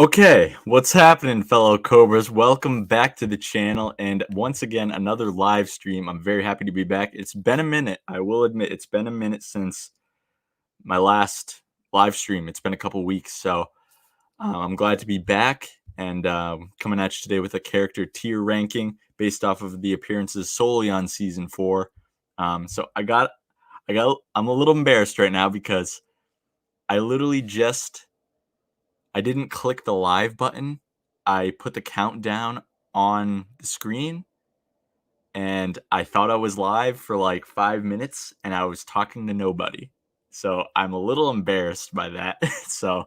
Okay, what's happening, fellow Cobras? Welcome back to the channel, and once again, another live stream. I'm very happy to be back. It's been a minute. I will admit, it's been a minute since my last live stream. It's been a couple weeks, so I'm glad to be back and coming at you today with a character tier ranking based off of the appearances solely on season 4. So I'm a little embarrassed right now because I literally I didn't click the live button. I put the countdown on the screen and I thought I was live for like 5 minutes and I was talking to nobody. So I'm a little embarrassed by that. So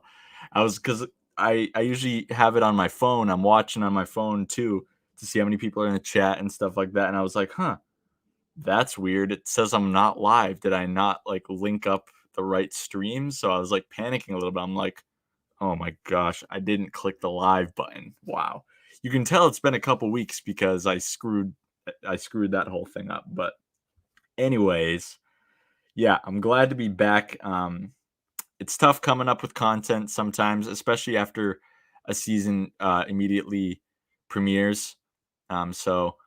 cuz I usually have it on my phone. I'm watching on my phone too to see how many people are in the chat and stuff like that, and I was like, "Huh, that's weird. It says I'm not live. Did I not like link up the right stream?" So I was like panicking a little bit. I'm like, oh my gosh, I didn't click the live button. Wow. You can tell it's been a couple weeks because I screwed that whole thing up. But anyways, yeah, I'm glad to be back. It's tough coming up with content sometimes, especially after a season immediately premieres. So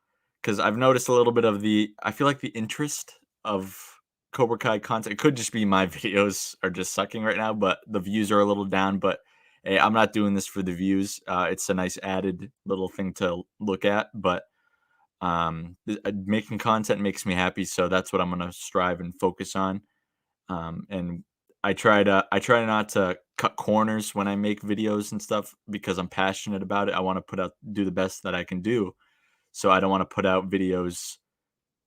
because I've noticed a little bit of I feel like the interest of Cobra Kai content. It could just be my videos are just sucking right now, but the views are a little down. But hey, I'm not doing this for the views. It's a nice added little thing to look at. But making content makes me happy, so that's what I'm gonna strive and focus on. And I try not to cut corners when I make videos and stuff because I'm passionate about it. I want to do the best that I can do. So I don't want to put out videos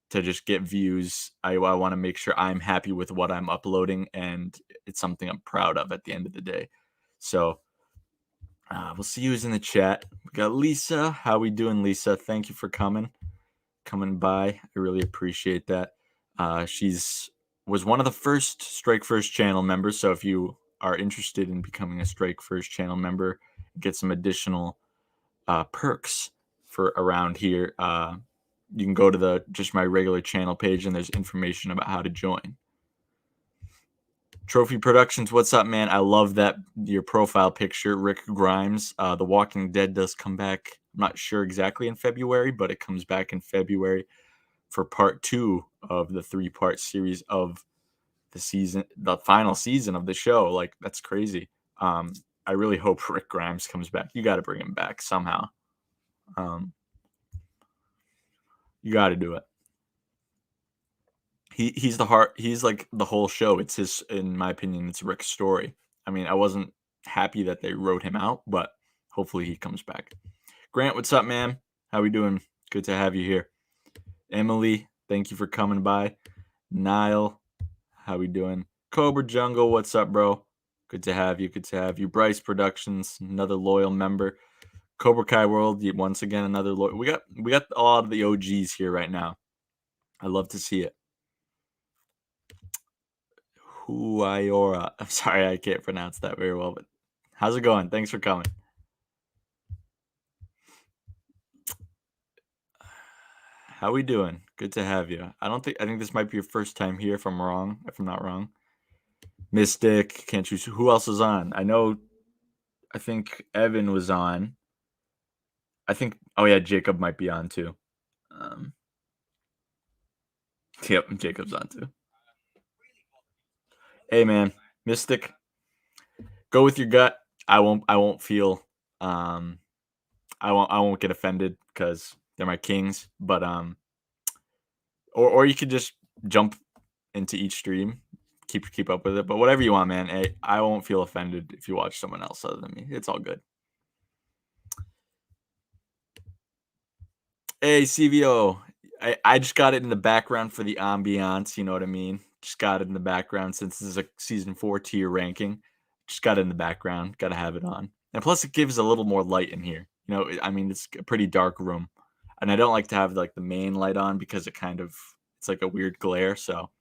to just get views. I want to make sure I'm happy with what I'm uploading and it's something I'm proud of at the end of the day. So we'll see who's in the chat. We got Lisa. How we doing, Lisa? Thank you for coming by. I really appreciate that. She's was one of the first Strike First channel members. So if you are interested in becoming a Strike First channel member, get some additional perks for around here. You can go to just my regular channel page and there's information about how to join. Trophy Productions, what's up, man? I love that your profile picture, Rick Grimes. The Walking Dead does come back. I'm not sure exactly in February, but it comes back in February for part 2 of the 3-part series of the season, the final season of the show. Like, that's crazy. I really hope Rick Grimes comes back. You got to bring him back somehow. You got to do it. He's the heart. He's like the whole show. It's his, in my opinion, it's Rick's story. I mean, I wasn't happy that they wrote him out, but hopefully he comes back. Grant, what's up, man? How we doing? Good to have you here. Emily, thank you for coming by. Niall, how we doing? Cobra Jungle, what's up, bro? Good to have you. Good to have you. Bryce Productions, another loyal member. Cobra Kai World, once again, another loyal. We got a lot of the OGs here right now. I love to see it. Huayora. I'm sorry, I can't pronounce that very well, but how's it going? Thanks for coming. How we doing? Good to have you. I think this might be your first time here if I'm not wrong. Mystic, can't choose who else is on. I think Evan was on. Oh yeah, Jacob might be on too. Yep, Jacob's on too. Hey man, Mystic, go with your gut. I won't feel I won't get offended because they're my kings, but or you could just jump into each stream, keep up with it. But whatever you want, man. Hey, I won't feel offended if you watch someone else other than me. It's all good. Hey, CVO. I just got it in the background for the ambiance, you know what I mean? Just got it in the background since this is a season 4 tier ranking. Just got it in the background. Got to have it on. And plus it gives a little more light in here. You know, I mean, it's a pretty dark room. And I don't like to have like the main light on because it's like a weird glare. So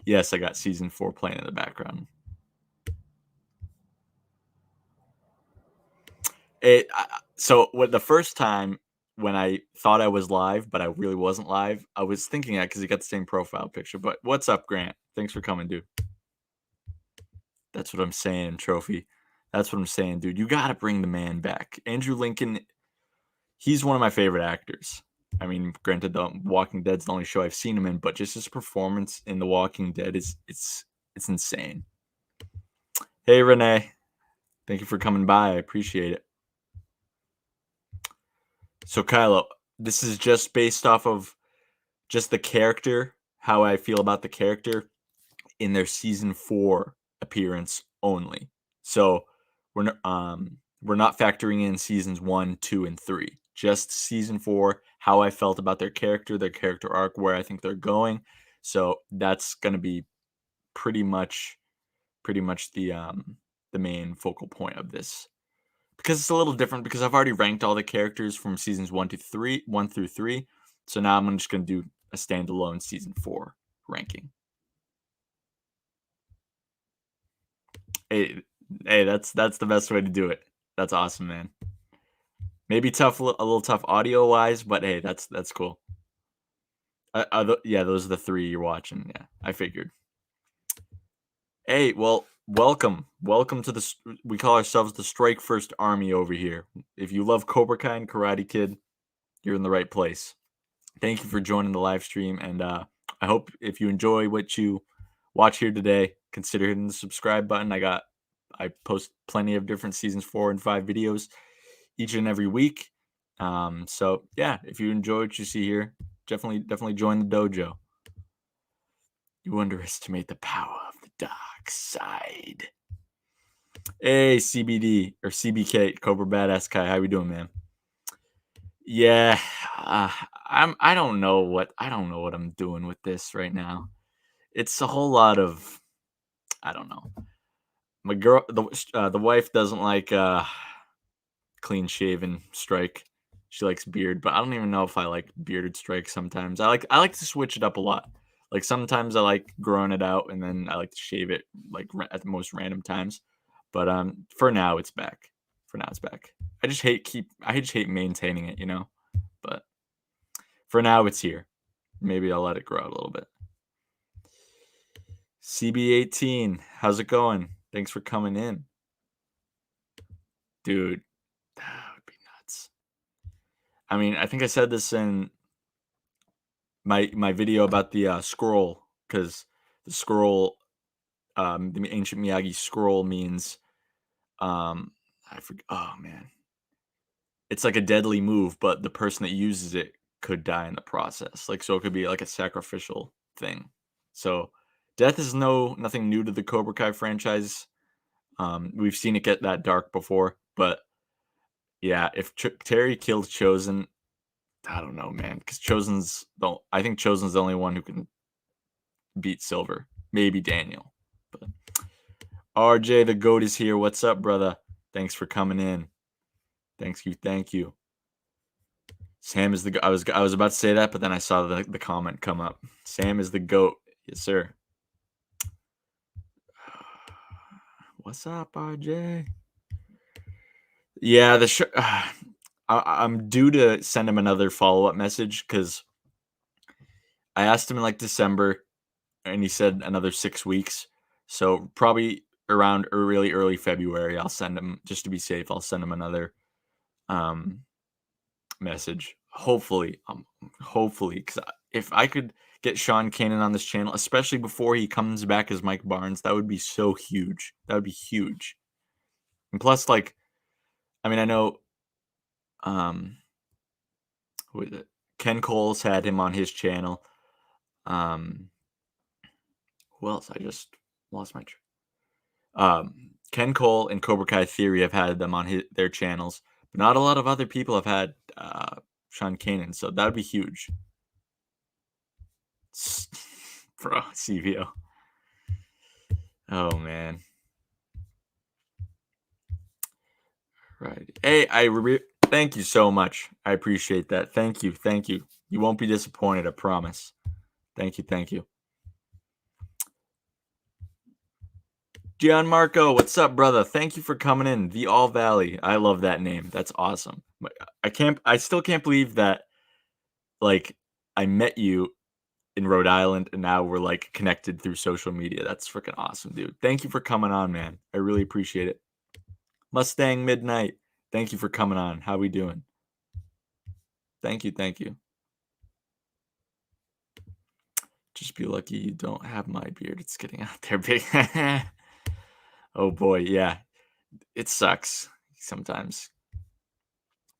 yes, I got season 4 playing in the background. So the first time when I thought I was live, but I really wasn't live, I was thinking that because you got the same profile picture. But what's up, Grant? Thanks for coming, dude. That's what I'm saying, Trophy. That's what I'm saying, dude. You got to bring the man back. Andrew Lincoln, he's one of my favorite actors. I mean, granted, The Walking Dead's the only show I've seen him in, but just his performance in The Walking Dead it's insane. Hey, Renee. Thank you for coming by. I appreciate it. So, Kylo, this is just based off of just the character, how I feel about the character in their season 4 appearance only. So, we're not factoring in seasons 1, 2, and 3. Just season 4, how I felt about their character arc, where I think they're going. So, that's going to be pretty much the main focal point of this. Because it's a little different, because I've already ranked all the characters from seasons 1 through 3. So now I'm just going to do a standalone season 4 ranking. Hey, that's the best way to do it. That's awesome, man. Maybe a little tough audio wise, but hey, that's cool. Yeah, those are the 3 you're watching. Yeah, I figured. Hey, well, welcome to the. We call ourselves the Strike First Army over here. If you love Cobra Kai and Karate Kid, you're in the right place. Thank you for joining the live stream, and I hope if you enjoy what you watch here today, consider hitting the subscribe button. I post plenty of different seasons 4 and 5 videos each and every week. So yeah, if you enjoy what you see here, definitely join the dojo. You underestimate the power of the dark side. Hey, CBD or CBK, Cobra Badass Kai, how we doing, man? Yeah, I don't know what I'm doing with this right now. It's a whole lot of, I don't know. My girl, the wife doesn't like clean shaven Strike. She likes beard, but I don't even know if I like bearded Strike sometimes. I like to switch it up a lot. Like sometimes I like growing it out, and then I like to shave it like at the most random times. But for now it's back. I just hate maintaining it, But for now it's here. Maybe I'll let it grow out a little bit. CB18, how's it going? Thanks for coming in. Dude, that would be nuts. I mean, I think I said this in my video about the scroll, because the scroll, the ancient Miyagi scroll means, I forget. Oh man, it's like a deadly move, but the person that uses it could die in the process. Like, so it could be like a sacrificial thing. So death is nothing new to the Cobra Kai franchise. We've seen it get that dark before, but yeah, if Terry killed Chosen, I don't know, man, because I think Chosen's the only one who can beat Silver. Maybe Daniel. But RJ the GOAT is here. What's up, brother? Thanks for coming in. Thank you. Sam is the GOAT. I was about to say that, but then I saw the comment come up. Sam is the GOAT. Yes, sir. What's up, RJ? Yeah, I'm due to send him another follow-up message, because I asked him in like December, and he said another 6 weeks. So probably around early February, I'll send him, just to be safe. I'll send him another message. Hopefully, because if I could get Sean Kanan on this channel, especially before he comes back as Mike Barnes, that would be so huge. That would be huge. And plus, like, I mean, I know, who is it? Ken Cole's had him on his channel. Who else? I just lost my Ken Cole and Cobra Kai Theory have had them on their channels, but not a lot of other people have had Sean Kanan, so that would be huge. Bro, CVO. Oh man. Right. Hey, thank you so much. I appreciate that. Thank you. You won't be disappointed, I promise. Thank you. Gianmarco, what's up, brother? Thank you for coming in. The All Valley. I love that name. That's awesome. I still can't believe that, like, I met you in Rhode Island and now we're like connected through social media. That's freaking awesome, dude. Thank you for coming on, man. I really appreciate it. Mustang Midnight. Thank you for coming on. How we doing? Thank you, thank you. Just be lucky you don't have my beard. It's getting out there big. Oh boy, yeah. It sucks sometimes.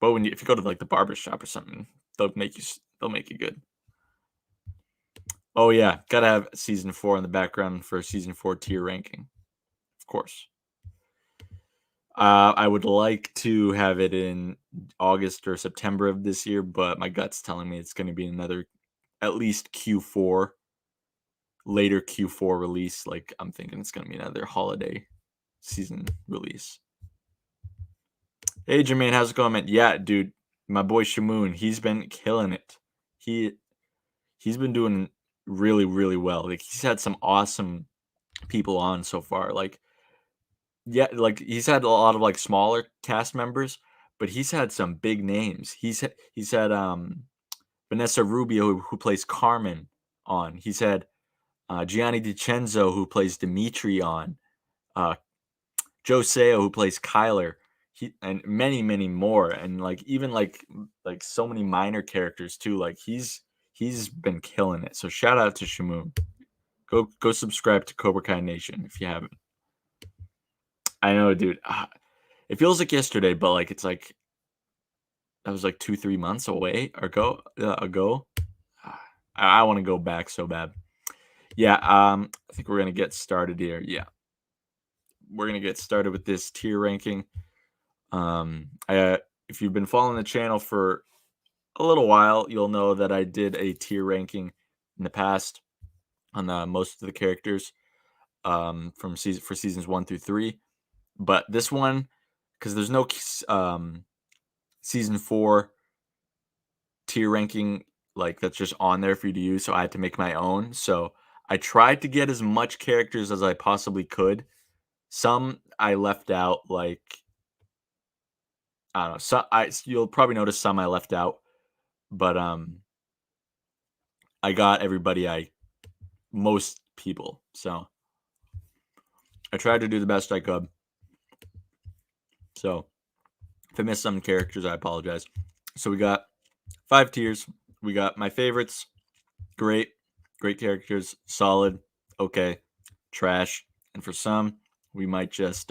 But if you go to like the barber shop or something, they'll make you good. Oh yeah, gotta have season 4 in the background for season 4 tier ranking, of course. I would like to have it in August or September of this year, but my gut's telling me it's going to be another at least Q4, later Q4 release. Like I'm thinking it's going to be another holiday season release. Hey Jermaine, how's it going, man? Yeah, dude, my boy Shamoon, he's been killing it. He's been doing really, really well. Like he's had some awesome people on so far. Like yeah, like he's had a lot of like smaller cast members, but he's had some big names. He's had Vanessa Rubio who plays Carmen on. He's had Gianni DiCenzo who plays Dimitri on. Uh, Joe Seo who plays Kyler. And many many more, and like even like so many minor characters too. Like he's been killing it. So shout out to Shamoon. Go subscribe to Cobra Kai Nation if you haven't. I know, dude. It feels like yesterday, but like it's like that was like 2-3 months away ago. I want to go back so bad. Yeah, I think we're gonna get started here. Yeah, we're gonna get started with this tier ranking. If you've been following the channel for a little while, you'll know that I did a tier ranking in the past on most of the characters for seasons 1 through 3. But this one, because there's no season 4 tier ranking like that's just on there for you to use, so I had to make my own. So I tried to get as much characters as I possibly could. Some I left out, like I don't know. You'll probably notice some I left out, but I got most people. So I tried to do the best I could. So if I missed some characters, I apologize. So we got 5 tiers. We got my favorites, great characters, solid, okay, trash, and for some, we might just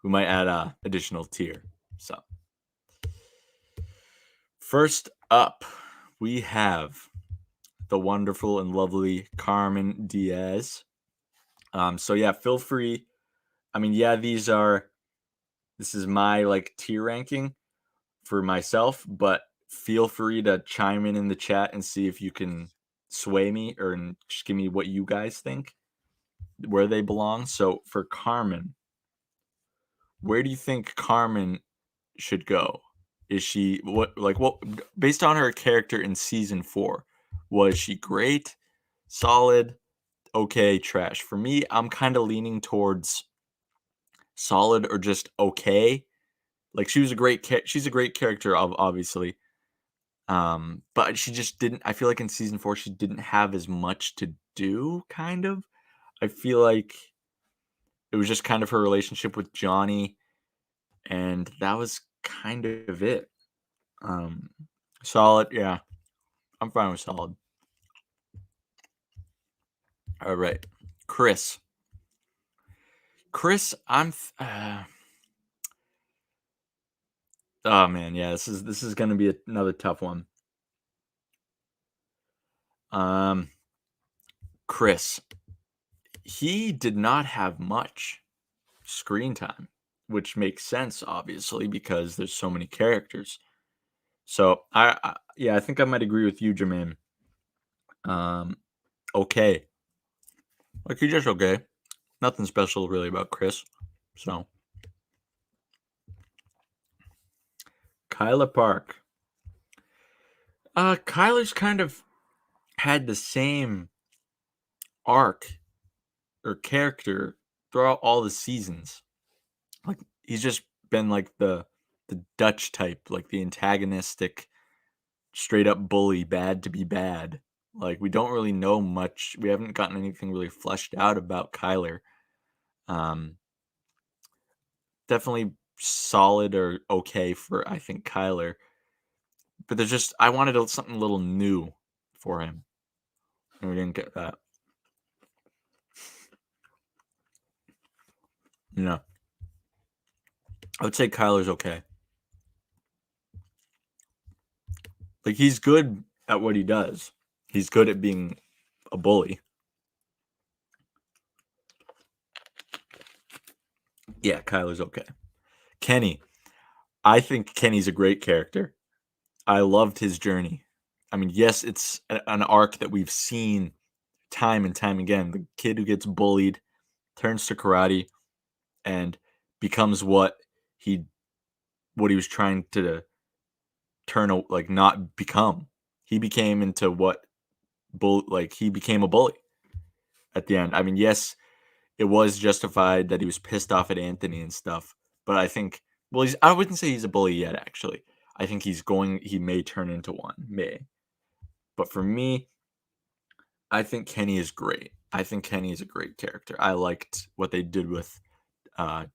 we might add a additional tier. So first up, we have the wonderful and lovely Carmen Diaz. So yeah, feel free. I mean, yeah, this is my like tier ranking for myself, but feel free to chime in the chat and see if you can sway me or just give me what you guys think where they belong. So for Carmen, where do you think Carmen should go? Is she what based on her character in season 4? Was she great, solid, okay, trash? For me, I'm kind of leaning towards solid or just okay. Like she's a great character, obviously. But she just didn't. I feel like in season 4 she didn't have as much to do. Kind of. I feel like it was just kind of her relationship with Johnny, and that was kind of it. Um, Solid, yeah. I'm fine with solid. All right, Chris. Oh man, yeah. This is gonna be another tough one. Chris. He did not have much screen time, which makes sense, obviously, because there's so many characters. So yeah, I think I might agree with you, Jermaine. Okay, like he's just okay. Nothing special really about Chris. So Kyla Park. Kyler's kind of had the same arc or character throughout all the seasons. Like he's just been like the Dutch type, like the antagonistic, straight up bully, bad to be bad. Like we don't really know much. We haven't gotten anything really fleshed out about Kyler. Um, definitely solid or okay for, I think, Kyler. But there's just I wanted something a little new for him, and we didn't get that. I would say Kyler's okay. Like, he's good at what he does. He's good at being a bully. Yeah, Kyler's okay. Kenny. I think Kenny's a great character. I loved his journey. I mean, yes, it's an arc that we've seen time and time again. The kid who gets bullied turns to karate and becomes he what he was trying to not become. He became into he became a bully at the end. I mean, yes, it was justified that he was pissed off at Anthony and stuff, but I think I wouldn't say he's a bully yet, actually. I think he may turn into one, may. But for me, I think Kenny is great. I think Kenny is a great character. I liked what they did with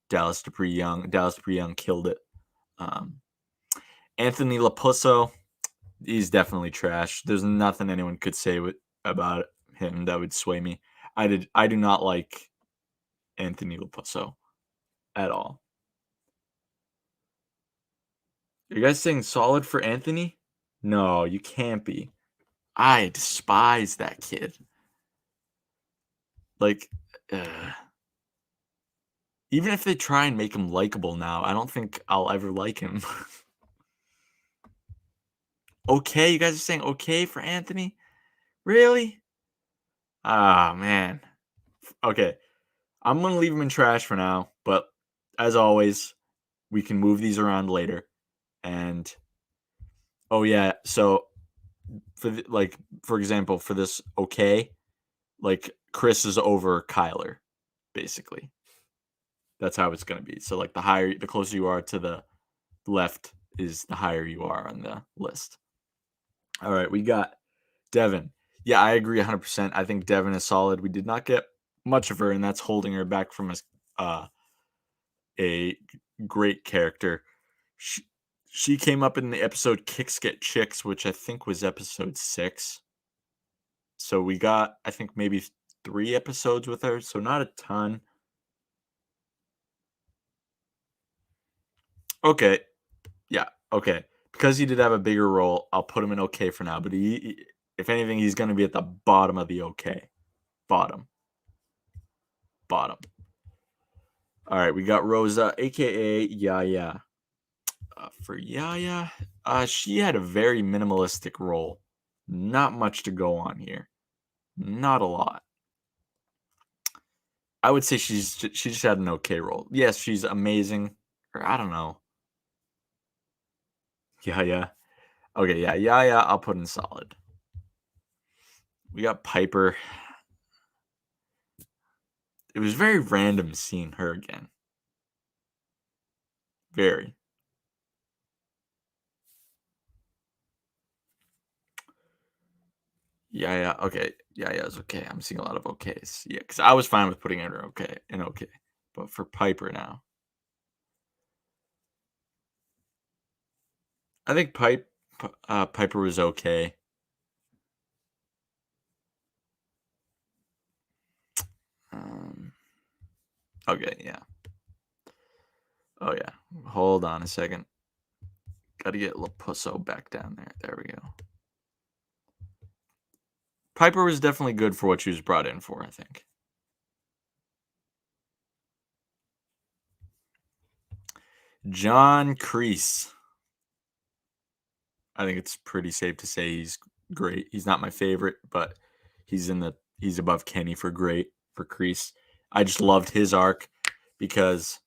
Dallas Dupree Young. Dallas Dupree Young killed it. Anthony Lapusso, he's definitely trash. There's nothing anyone could say about him that would sway me. I do not like Anthony Lapusso at all. Are you guys saying solid for Anthony? No, you can't be. I despise that kid. Like, even if they try and make him likable now, I don't think I'll ever like him. Okay, you guys are saying okay for Anthony? Really? Ah, man. Okay, I'm going to leave him in trash for now, but as always, we can move these around later. And, oh yeah, so for example, for this okay, like Chris is over Kyler, basically. That's how it's going to be. So like the closer you are to the left is the higher you are on the list. All right, we got Devin. Yeah, I agree 100%. I think Devin is solid. We did not get much of her, and that's holding her back from a great character. She came up in the episode Kicks Get Chicks, which I think was episode 6. So we got, I think, maybe 3 episodes with her, so not a ton. Okay. Yeah, okay. Because he did have a bigger role, I'll put him in okay for now, but if anything, he's going to be at the bottom of the okay. Bottom. All right, we got Rosa, aka Yaya. For Yaya, she had a very minimalistic role. Not much to go on here. Not a lot. I would say she just had an okay role. Yes, she's amazing. Or I don't know. Yaya. Okay, yeah, Yaya, I'll put in solid. We got Piper. It was very random seeing her again. Very. Yeah, okay. Yeah, it's okay. I'm seeing a lot of okays. Yeah, because I was fine with putting her okay. But for Piper now, I think Piper was okay. Okay, yeah. Oh yeah. Hold on a second. Got to get Lapusso back down there. There we go. Piper was definitely good for what she was brought in for, I think. John Kreese. I think it's pretty safe to say he's great. He's not my favorite, but he's above Kenny for great for Kreese. I just loved his arc because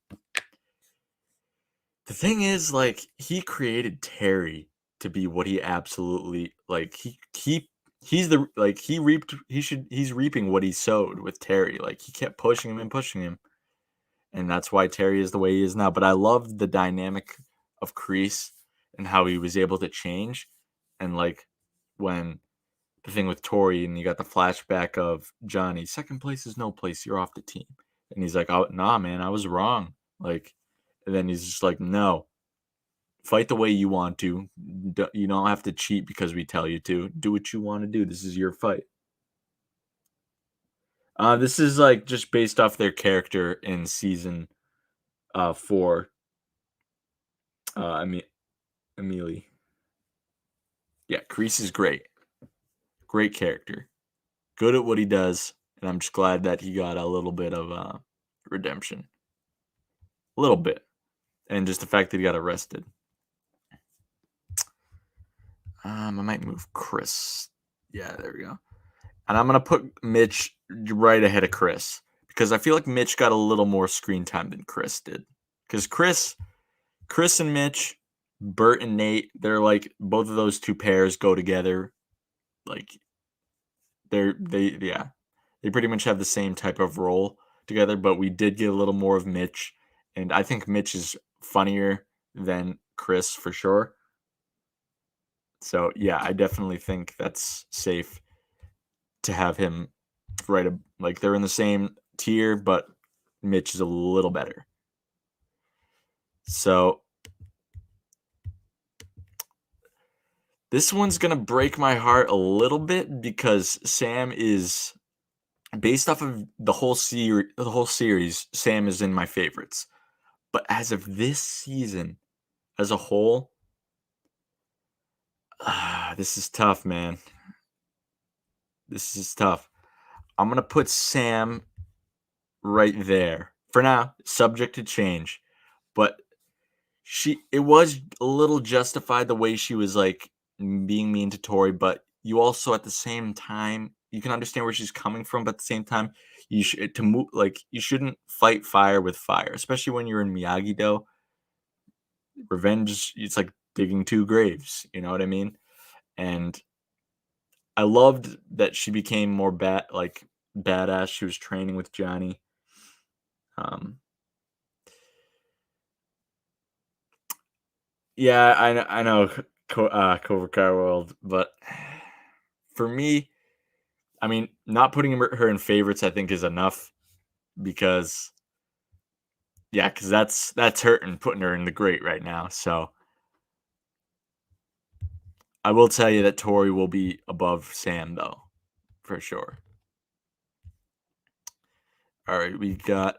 the thing is, like, he created Terry to be what he absolutely he's reaping what he sowed with Terry. Like, he kept pushing him and pushing him. And that's why Terry is the way he is now. But I loved the dynamic of Kreese and how he was able to change. And like when the thing with Tori and you got the flashback of Johnny, second place is no place, you're off the team. And he's like, oh nah, man, I was wrong. Like, And then he's just like, no, fight the way you want to. You don't have to cheat because we tell you to. Do what you want to do. This is your fight. This is like just based off their character in season 4. I mean, Amelie. Yeah, Kreese is great. Great character. Good at what he does. And I'm just glad that he got a little bit of redemption. A little bit. And just the fact that he got arrested. I might move Chris. Yeah, there we go. And I'm going to put Mitch right ahead of Chris. Because I feel like Mitch got a little more screen time than Chris did. Because Chris and Mitch, Bert and Nate, they're like, both of those two pairs go together. Like, they pretty much have the same type of role together, but we did get a little more of Mitch. And I think Mitch is funnier than Chris for sure. So, yeah, I definitely think that's safe to have him like they're in the same tier, but Mitch is a little better. So, this one's going to break my heart a little bit because Sam is based off of the whole series, Sam is in my favorites. But as of this season as a whole, this is tough, man. This is tough. I'm going to put Sam right there. For now, subject to change. But it was a little justified the way she was like being mean to Tori, but you also at the same time you can understand where she's coming from, but at the same time you shouldn't fight fire with fire, especially when you're in Miyagi-Do. Revenge, it's like digging 2 graves, you know what I mean? And I loved that she became more badass. She was training with Johnny. Yeah, I know Cobra Kai World, but for me, I mean, not putting her in favorites, I think, is enough because, yeah, because that's hurting putting her in the great right now. So I will tell you that Tori will be above Sam though, for sure. All right, we got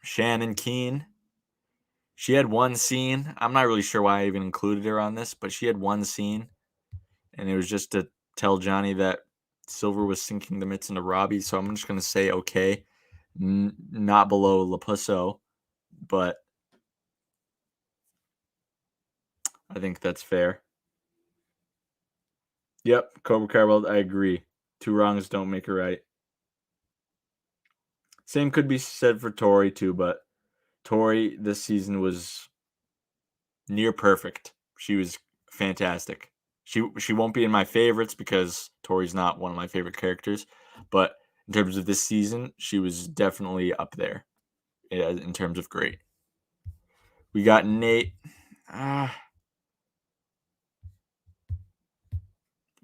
Shannon Keene. She had one scene. I'm not really sure why I even included her on this, but she had one scene, and it was just to tell Johnny that Silver was sinking the mitts into Robbie. So I'm just going to say okay. Not below Lapusso, but I think that's fair. Yep, Cobra Kai World, I agree. 2 wrongs don't make a right. Same could be said for Tori too, but Tori this season was near perfect. She was fantastic. She won't be in my favorites because Tori's not one of my favorite characters, but in terms of this season, she was definitely up there in terms of great. We got Nate.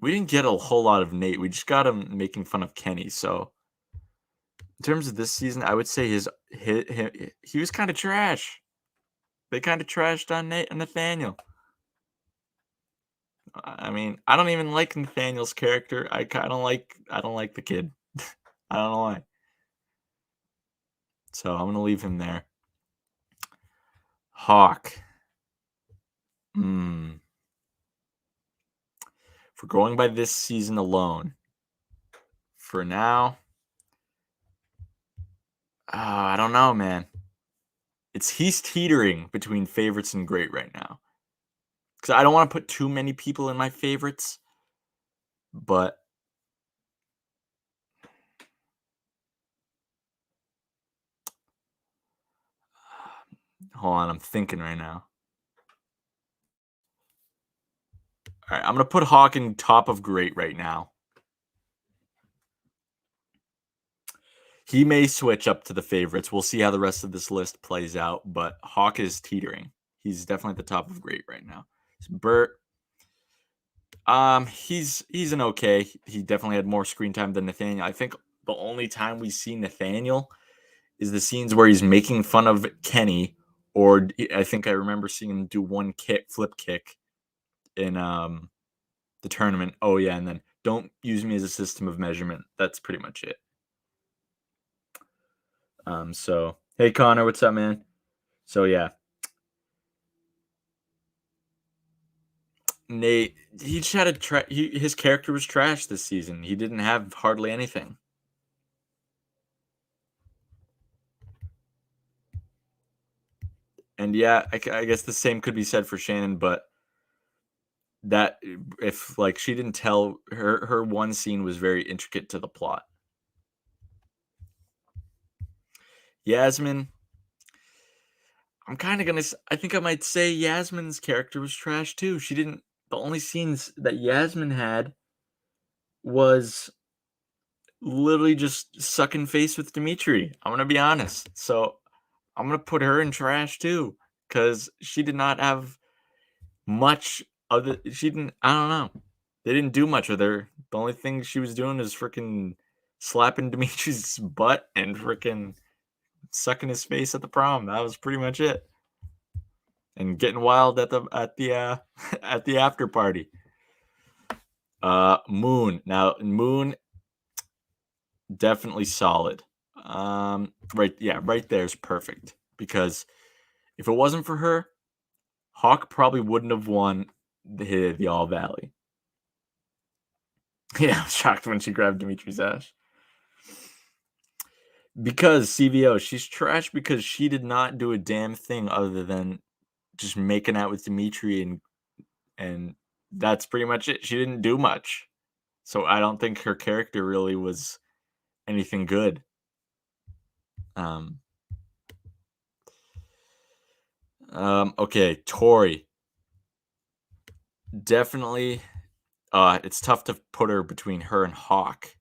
We didn't get a whole lot of Nate. We just got him making fun of Kenny. So in terms of this season, I would say he was kind of trash. They kind of trashed on Nate and Nathaniel. I mean, I don't even like Nathaniel's character. I don't like the kid. I don't know why. So I'm gonna leave him there. Hawk. If we're going by this season alone, for now, I don't know, man. He's teetering between favorites and great right now. Because I don't want to put too many people in my favorites, but hold on, I'm thinking right now. All right, I'm gonna put Hawk in top of great right now. He may switch up to the favorites. We'll see how the rest of this list plays out, but Hawk is teetering. He's definitely at the top of great right now. Bert, he's an okay. He definitely had more screen time than Nathaniel. I think the only time we see Nathaniel is the scenes where he's making fun of Kenny Or I think I remember seeing him do one flip kick in the tournament. Oh yeah, and then don't use me as a system of measurement. That's pretty much it. So hey Connor, what's up, man? So yeah, Nate, he just had his character was trash this season. He didn't have hardly anything. And yeah, I guess the same could be said for Shannon, but that if like she didn't tell her one scene was very intricate to the plot. Yasmin, I'm kind of gonna. I think I might say Yasmin's character was trash too. She didn't. The only scenes that Yasmin had was literally just sucking face with Dimitri. I'm gonna be honest. So I'm gonna put her in trash too because she did not have much other. She didn't. I don't know. They didn't do much with her. The only thing she was doing is freaking slapping Dimitri's butt and freaking sucking his face at the prom. That was pretty much it. And getting wild at the at the after party. Moon. Now Moon definitely solid. Right, yeah, right there is perfect because if it wasn't for her, Hawk probably wouldn't have won the All Valley. Yeah, I was shocked when she grabbed Dimitri's ass. Because CVO, she's trash because she did not do a damn thing other than just making out with Dimitri and that's pretty much it. She didn't do much. So I don't think her character really was anything good. Um, okay, Tori. Definitely it's tough to put her between her and Hawk.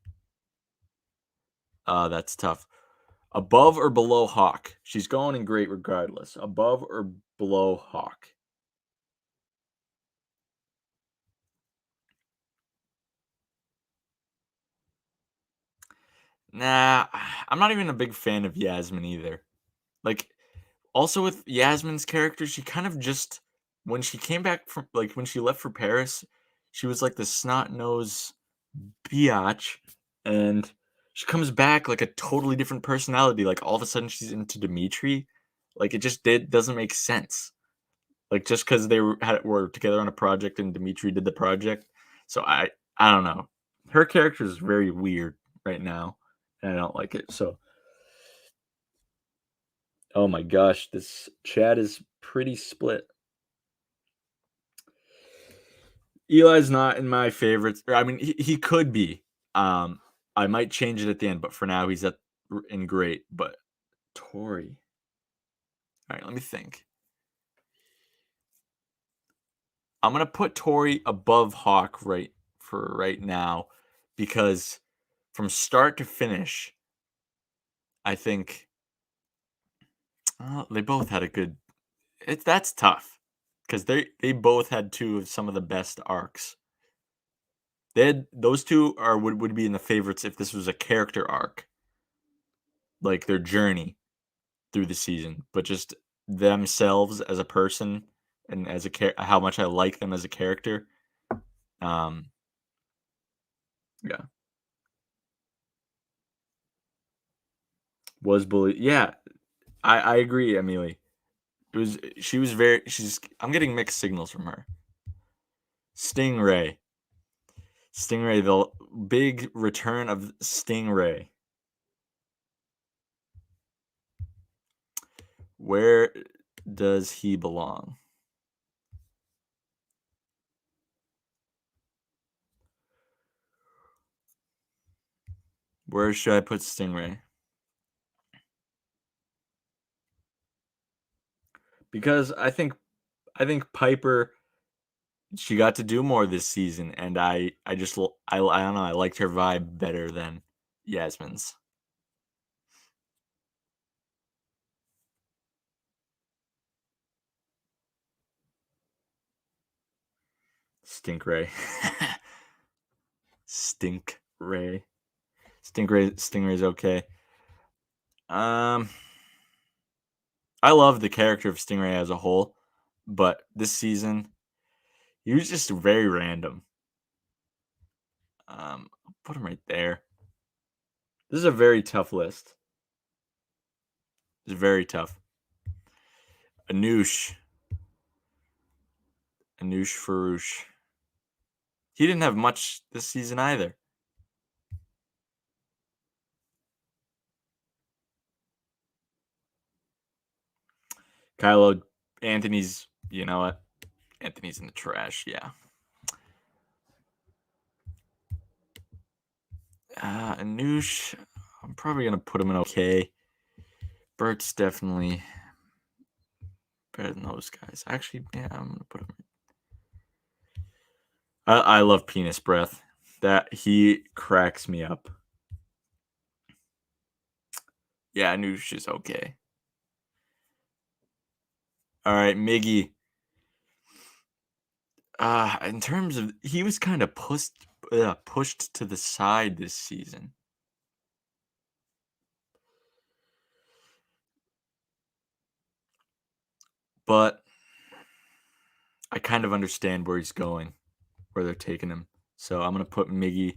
That's tough. Above or below Hawk? She's going in great regardless. Above or below Hawk? Nah, I'm not even a big fan of Yasmin either. Like, also with Yasmin's character, she kind of just when she came back from like when she left for Paris, she was like the snot nose biatch, and she comes back like a totally different personality. Like all of a sudden, she's into Dimitri. Like it just doesn't make sense. Like just because they were together on a project and Dimitri did the project. So I don't know. Her character is very weird right now, and I don't like it. So oh my gosh, this chat is pretty split. Eli's not in my favorites. I mean, he could be. Um, I might change it at the end, but for now, he's in great. But Tori. All right, let me think. I'm gonna put Tori above Hawk right now because from start to finish, I think they both had a good. That's tough because they both had two of some of the best arcs. Those two would be in the favorites if this was a character arc, like their journey through the season, but just themselves as a person and as how much I like them as a character. Um, yeah, was bullied. Yeah, I agree, Emily. It was she was very she's. I'm getting mixed signals from her. Stingray, Stingray, the big return of Stingray. Where does he belong? Where should I put Stingray? Because I think Piper she got to do more this season, and I just I don't know I liked her vibe better than Yasmin's. Stinkray, Stinkray, Stingray's okay. Um, I love the character of Stingray as a whole, but this season he was just very random. I'll put him right there. This is a very tough list. It's very tough. Anoush. Anoush Farouche. He didn't have much this season either. Kylo, Anthony's, you know what? Anthony's in the trash, yeah. Anoush, I'm probably going to put him in okay. Bert's definitely better than those guys. Actually, yeah, I'm going to put him in. I love Penis Breath. That he cracks me up. Yeah, Anoush is okay. All right, Miggy. In terms of, he was kind of pushed to the side this season. But I kind of understand where he's going, where they're taking him. So I'm going to put Miggy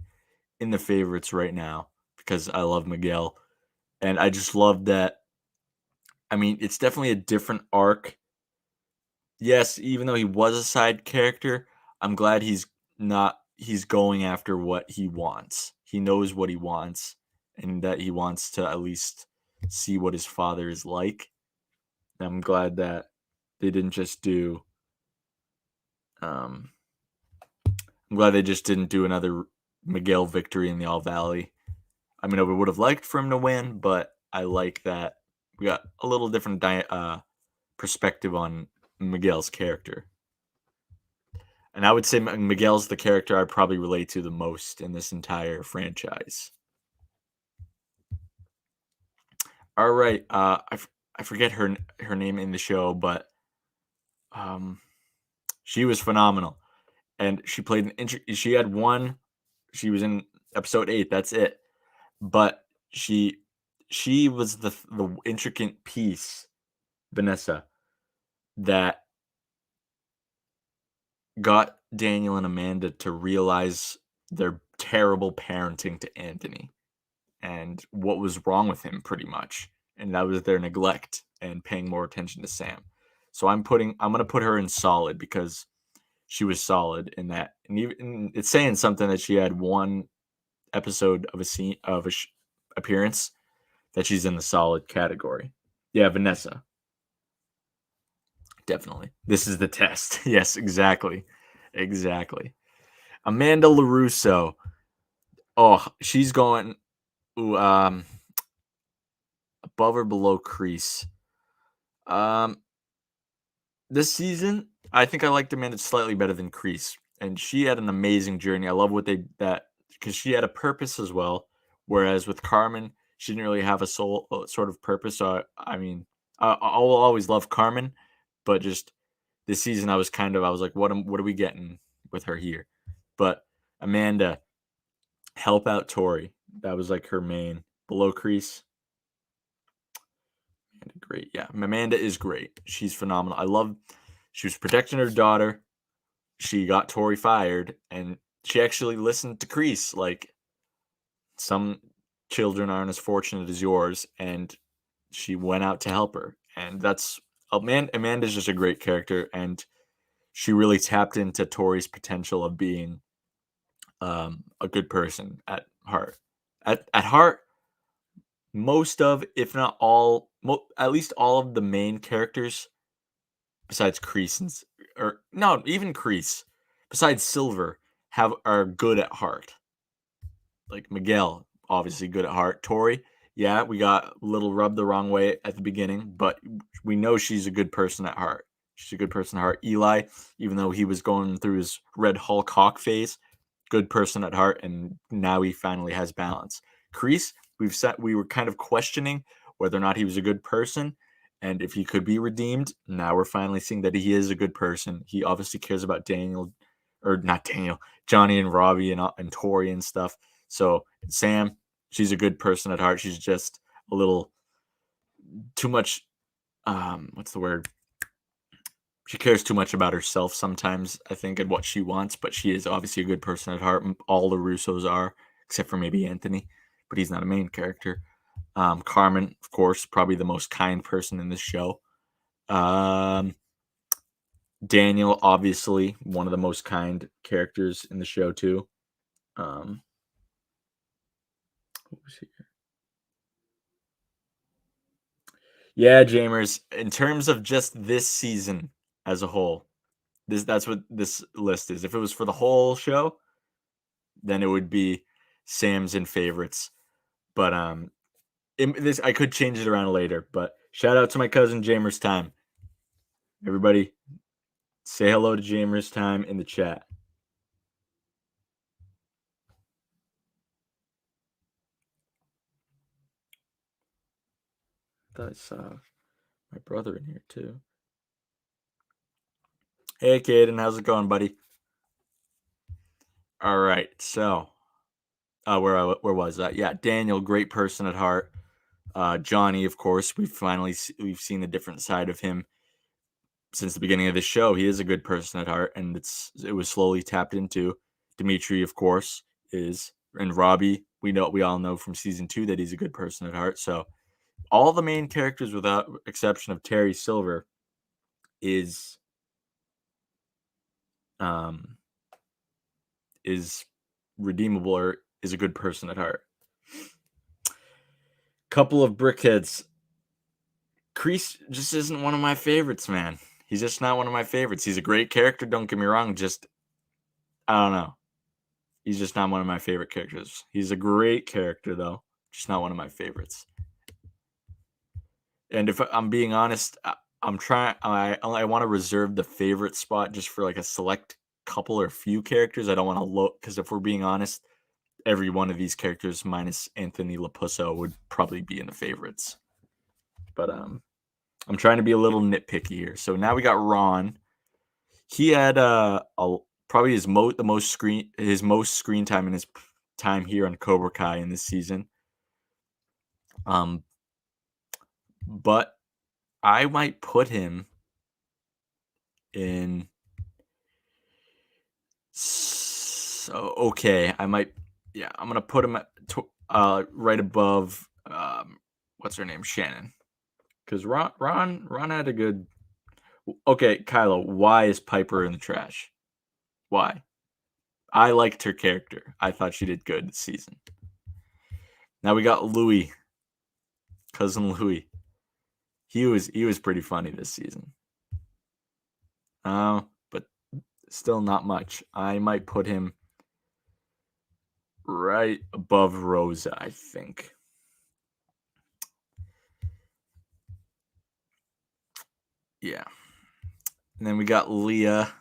in the favorites right now because I love Miguel. And I just love that. I mean, it's definitely a different arc. Yes, even though he was a side character, I'm glad he's going after what he wants. He knows what he wants and that he wants to at least see what his father is like. And I'm glad that they didn't just do I'm glad they just didn't do another Miguel victory in the All Valley. I mean, I would have liked for him to win, but I like that we got a little different perspective on Miguel's character. And I would say Miguel's the character I probably relate to the most in this entire franchise. All right, I forget her name in the show, but she was phenomenal, and she played she had one. She was in episode 8. That's it, but she was the intricate piece, Vanessa, that got Daniel and Amanda to realize their terrible parenting to Anthony and what was wrong with him pretty much. And that was their neglect and paying more attention to Sam. So I'm going to put her in solid because she was solid in that. And even it's saying something that she had one episode of a scene of a appearance that she's in the solid category. Yeah, Vanessa. Definitely. This is the test. Yes, exactly. Exactly. Amanda LaRusso. Oh, she's going above or below crease. This season, I think I liked Amanda slightly better than Crease, and she had an amazing journey. I love what because she had a purpose as well. Whereas with Carmen, she didn't really have a soul sort of purpose. So I mean, I will always love Carmen, but just this season, I was like, what are we getting with her here? But Amanda, help out Tori. That was like her main. Below Crease, Amanda, great. Yeah, Amanda is great. She's phenomenal. She was protecting her daughter. She got Tori fired, and she actually listened to Crease. Like, some children aren't as fortunate as yours, and she went out to help her. And that's Amanda's just a great character, and she really tapped into Tori's potential of being a good person at heart. At heart, most of, if not all, at least all of the main characters, besides Crease or no, even Crease, besides Silver, are good at heart. Like Miguel, obviously good at heart. Tori, yeah, we got a little rubbed the wrong way at the beginning, but we know she's a good person at heart. She's a good person at heart. Eli, even though he was going through his Red Hulk Hawk phase, good person at heart, and now he finally has balance. Kreese, we were kind of questioning whether or not he was a good person and if he could be redeemed. Now we're finally seeing that he is a good person. He obviously cares about Daniel, or not Daniel, Johnny and Robbie and Tori and stuff. So Sam, she's a good person at heart. She's just a little too much what's the word? She cares too much about herself sometimes, I think, and what she wants, but she is obviously a good person at heart. All the Russos are, except for maybe Anthony, but he's not a main character. Carmen, of course, probably the most kind person in this show. Daniel, obviously, one of the most kind characters in the show, too. What was he? Yeah, Jamers, in terms of just this season as a whole, that's what this list is. If it was for the whole show, then it would be Sam's and favorites. But this I could change it around later. But shout out to my cousin Jamers Time. Everybody, say hello to Jamers Time in the chat. I thought I saw my brother in here too. Hey, Caden, how's it going, buddy? All right, so where was that? Yeah, Daniel, great person at heart. Johnny, of course, we've seen a different side of him since the beginning of the show. He is a good person at heart, and it was slowly tapped into. Dimitri, of course, is, and Robbie. We all know from season 2 that he's a good person at heart. So all the main characters, without exception of Terry Silver, is redeemable or is a good person at heart. Couple of brickheads. Kreese just isn't one of my favorites, man. He's just not one of my favorites. He's a great character, don't get me wrong. Just, I don't know. He's just not one of my favorite characters. He's a great character, though. Just not one of my favorites. And if I'm being honest, I'm trying. I want to reserve the favorite spot just for like a select couple or few characters. I don't want to look, because if we're being honest, every one of these characters minus Anthony Lapusso would probably be in the favorites. But I'm trying to be a little nitpicky here. So now we got Ron. He had probably his most screen time in his time here on Cobra Kai in this season. But I might put him in. So okay, I'm gonna put him at right above what's her name, Shannon, because Ron had a good. Okay, Kylo, why is Piper in the trash? Why? I liked her character. I thought she did good this season. Now we got Louis, cousin Louis. He was pretty funny this season. But still not much. I might put him right above Rosa, I think. Yeah. And then we got Leah,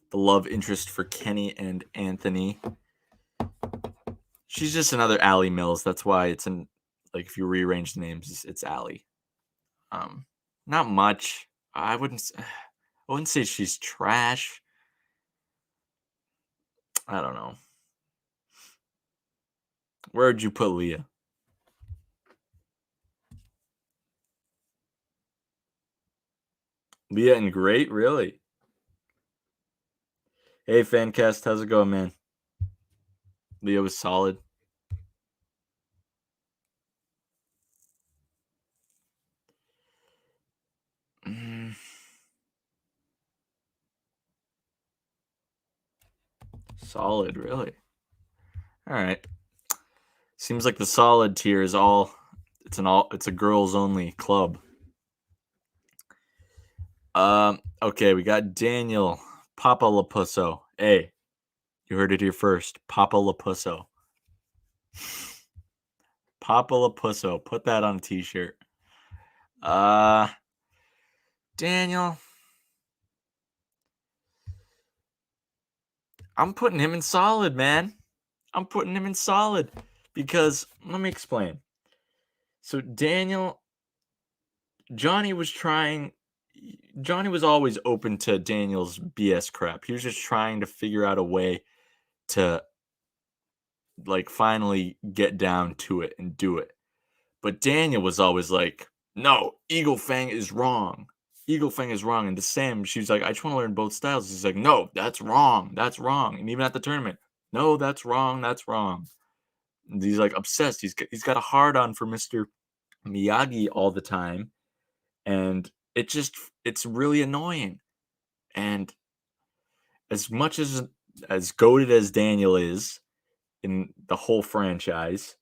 the love interest for Kenny and Anthony. She's just another Allie Mills. That's why it's like if you rearrange the names, it's Allie. Not much. I wouldn't say she's trash. I don't know. Where would you put Leah? Leah and great, really? Hey, Fancast, how's it going, man? Leah was solid. Solid, really? All right. Seems like the solid tier is it's a girls only club. Okay, we got Daniel, Papa Lapusso. Hey, you heard it here first. Papa Lapusso. Papa Lapusso. Put that on a t-shirt. Daniel. I'm putting him in solid, man. I'm putting him in solid because let me explain. So Johnny was always open to Daniel's BS crap. He was just trying to figure out a way to like finally get down to it and do it. But Daniel was always like, no, Eagle Fang is wrong. Eagle Fang is wrong. And to Sam, she's like, I just want to learn both styles. He's like, no, that's wrong. That's wrong. And even at the tournament, no, that's wrong. That's wrong. And he's like obsessed. He's got a hard on for Mr. Miyagi all the time. And it's really annoying. And as much as goated as Daniel is in the whole franchise,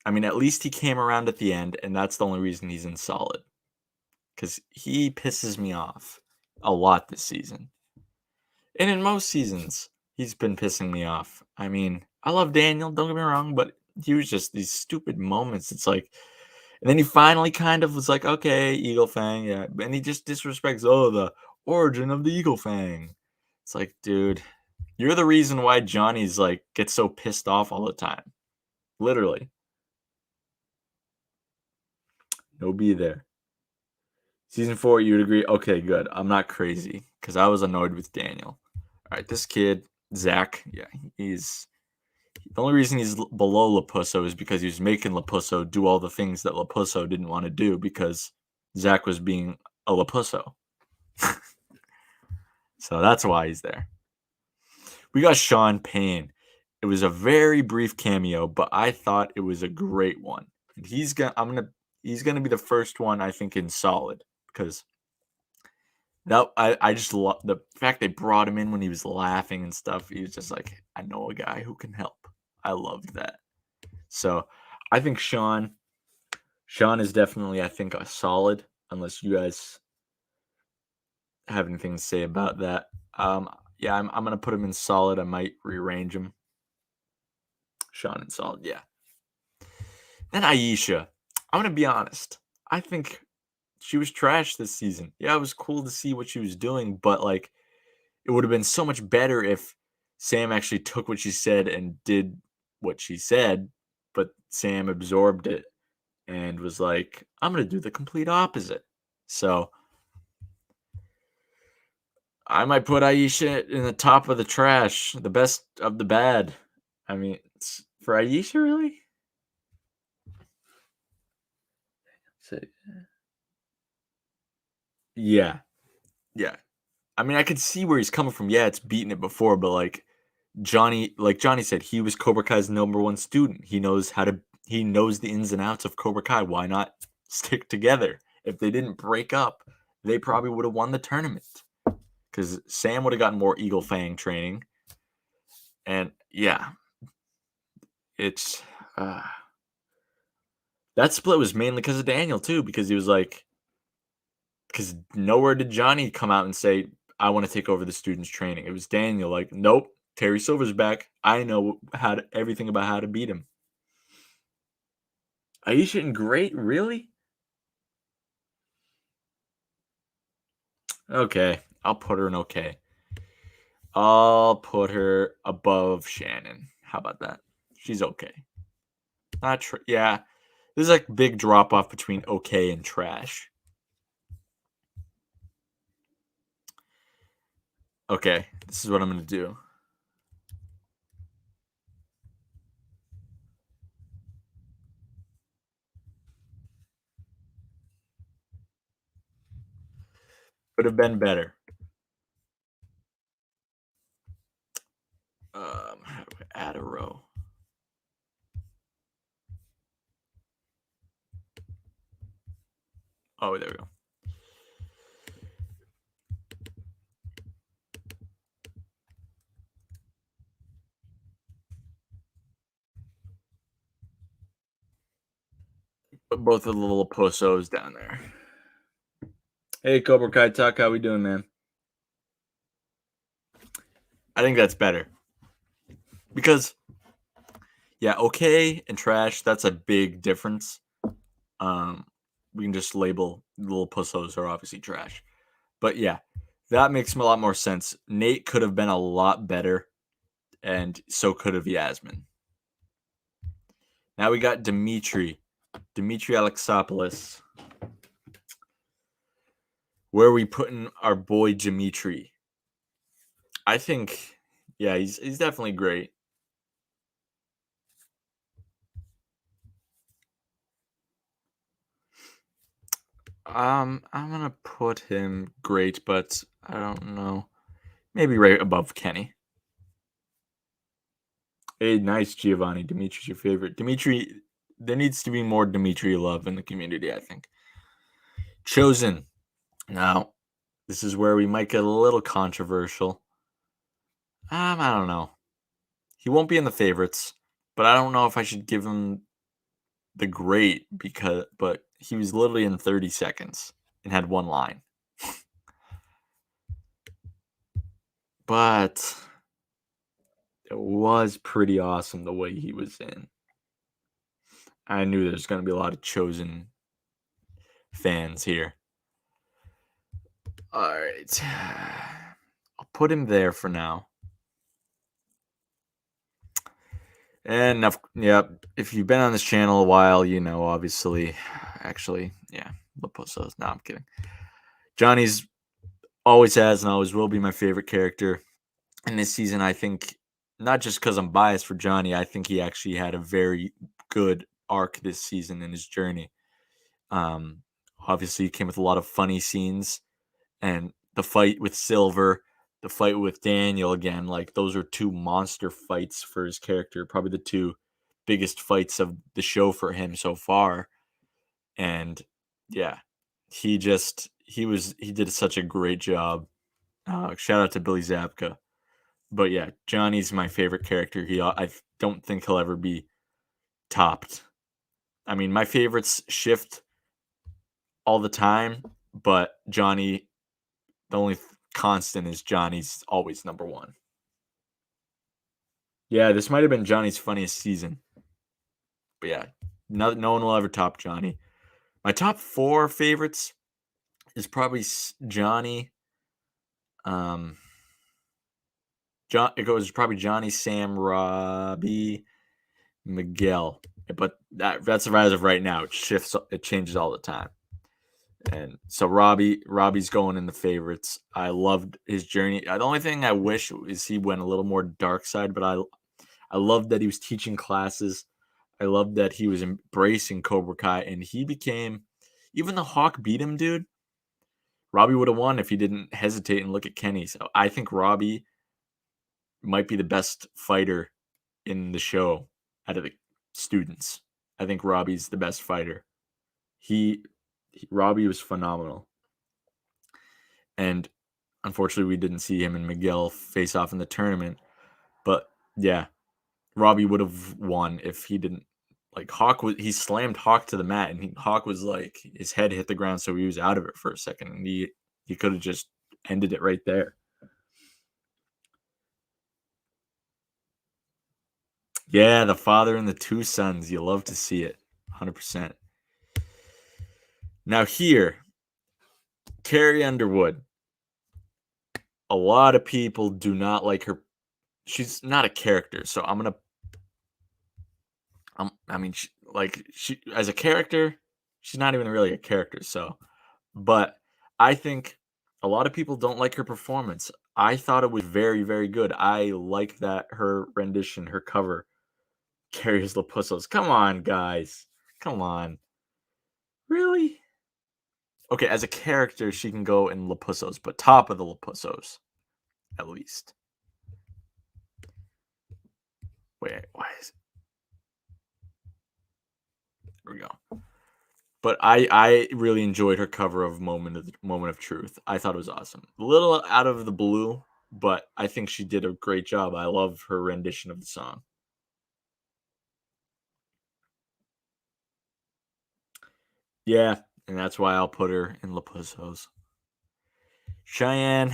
I mean, at least he came around at the end, and that's the only reason he's in solid. Because he pisses me off a lot this season. And in most seasons, he's been pissing me off. I mean, I love Daniel, don't get me wrong, but he was just these stupid moments. It's like, and then he finally kind of was like, okay, Eagle Fang, yeah. And he just disrespects, the origin of the Eagle Fang. It's like, dude, you're the reason why Johnny's like gets so pissed off all the time. Literally. No be there. Season 4, you would agree? Okay, good. I'm not crazy because I was annoyed with Daniel. All right, this kid, Zach, yeah, he's the only reason he's below Lapusso is because he was making Lapusso do all the things that Lapusso didn't want to do because Zach was being a Lapusso. So that's why he's there. We got Sean Payne. It was a very brief cameo, but I thought it was a great one. And he's gonna be the first one I think in solid because that I just love the fact they brought him in when he was laughing and stuff. He was just like, I know a guy who can help. I loved that. So I think Sean is definitely, I think, a solid, unless you guys have anything to say about that. Yeah, I'm gonna put him in solid. I might rearrange him. Sean in solid, yeah. Then Aisha. I'm gonna be honest. I think she was trash this season. Yeah, it was cool to see what she was doing, but like it would have been so much better if Sam actually took what she said and did what she said, but Sam absorbed it and was like, I'm going to do the complete opposite. So I might put Aisha in the top of the trash, the best of the bad. I mean, for Aisha, really? So, yeah. Yeah. I mean, I could see where he's coming from. Yeah, it's beaten it before, but like Johnny said, he was Cobra Kai's #1 student. He knows the ins and outs of Cobra Kai. Why not stick together? If they didn't break up, they probably would have won the tournament. Because Sam would have gotten more Eagle Fang training. And yeah, it's that split was mainly because of Daniel too, because he was like, because nowhere did Johnny come out and say, I want to take over the students' training. It was Daniel like, nope, Terry Silver's back. I know everything about how to beat him. Aisha in great, really? Okay, I'll put her in okay. I'll put her above Shannon. How about that? She's okay. Not yeah. There's like big drop off between okay and trash. Okay, this is what I'm gonna do. Could have been better. How do I add a row? Oh, there we go. Put both of the little posos down there. Hey, Cobra Kai Talk, how we doing, man? I think that's better. Because, yeah, okay and trash, that's a big difference. We can just label little posos are obviously trash. But yeah, that makes a lot more sense. Nate could have been a lot better, and so could have Yasmin. Now we got Dimitri Alexopoulos. Where are we putting our boy Dimitri? I think, yeah, he's definitely great. I'm gonna put him great, but I don't know. Maybe right above Kenny. Hey, nice, Giovanni. Dimitri's your favorite. Dimitri, there needs to be more Dimitri love in the community, I think. Chosen. Now, this is where we might get a little controversial. I don't know. He won't be in the favorites, but I don't know if I should give him the great but he was literally in 30 seconds and had one line. But it was pretty awesome the way he was in. I knew there's going to be a lot of Chosen fans here. All right. I'll put him there for now. And if you've been on this channel a while, you know, obviously, actually, yeah, Lapusos. No, I'm kidding. Johnny's always has and always will be my favorite character. And this season, I think, not just because I'm biased for Johnny, I think he actually had a very good arc this season in his journey. Obviously, it came with a lot of funny scenes, and the fight with Silver, the fight with Daniel again, like those are two monster fights for his character, probably the two biggest fights of the show for him so far. And yeah, he did such a great job. Shout out to Billy Zabka. But yeah, Johnny's my favorite character. I don't think he'll ever be topped. I mean, my favorites shift all the time, but Johnny, the only constant is Johnny's always number one. Yeah, this might have been Johnny's funniest season. But yeah, no one will ever top Johnny. My top 4 favorites is probably Johnny. It goes probably Johnny, Sam, Robbie, Miguel. But that's as of right now. It changes all the time. And so Robbie's going in the favorites. I loved his journey. The only thing I wish is he went a little more dark side, but I loved that he was teaching classes. I loved that he was embracing Cobra Kai, and he became, even though Hawk beat him, dude, Robbie would have won if he didn't hesitate and look at Kenny. So I think Robbie might be the best fighter in the show out of the students. I think Robbie's the best fighter. Robbie was phenomenal. And unfortunately, we didn't see him and Miguel face off in the tournament. But yeah, Robbie would have won if he didn't. Like he slammed Hawk to the mat, and Hawk was like, his head hit the ground, so he was out of it for a second, and he could have just ended it right there. Yeah, the father and the 2 sons. You love to see it, 100%. Now here, Carrie Underwood. A lot of people do not like her. She's not a character, so I'm gonna. I mean, she as a character, she's not even really a character. So, but I think a lot of people don't like her performance. I thought it was very, very good. I like that her rendition, her cover, carries Lapussos. Come on, guys. Come on. Really? Okay, as a character, she can go in Lapussos, but top of the Lapussos, at least. Wait, why is it? There we go. But I really enjoyed her cover of Moment of Truth. I thought it was awesome. A little out of the blue, but I think she did a great job. I love her rendition of the song. Yeah, and that's why I'll put her in Lapussos. Cheyenne,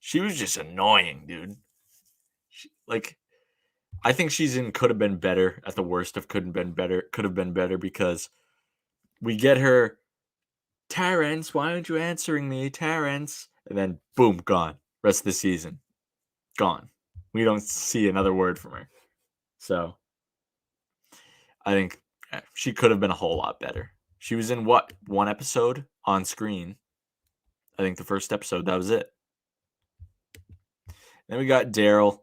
she was just annoying, dude. I think she's in could have been better at the worst of could have been better because we get her, Terrence, why aren't you answering me, Terrence? And then boom, gone. Rest of the season, gone. We don't see another word from her. So I think she could have been a whole lot better. She was in one episode on screen. I think the first episode, that was it. Then we got Daryl,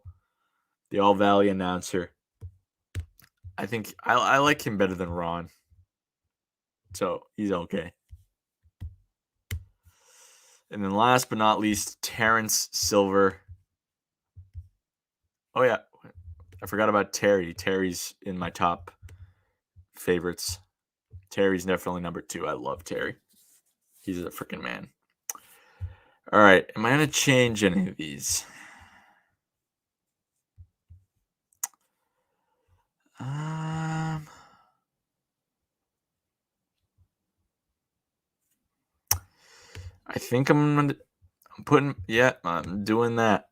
the All Valley announcer. I think I like him better than Ron. So he's okay. And then last but not least, Terrence Silver. Oh, yeah. I forgot about Terry. Terry's in my top favorites. Terry's definitely number 2. I love Terry. He's a freaking man. All right. Am I going to change any of these? I think I'm doing that.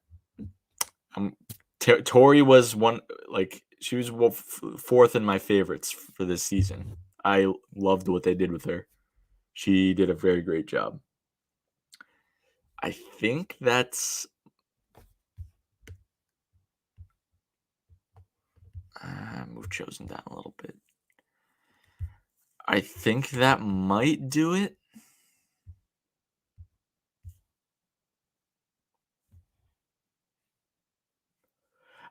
Tori was one, like, she was 4th in my favorites for this season. I loved what they did with her. She did a very great job. I think that's move chosen down a little bit. I think that might do it.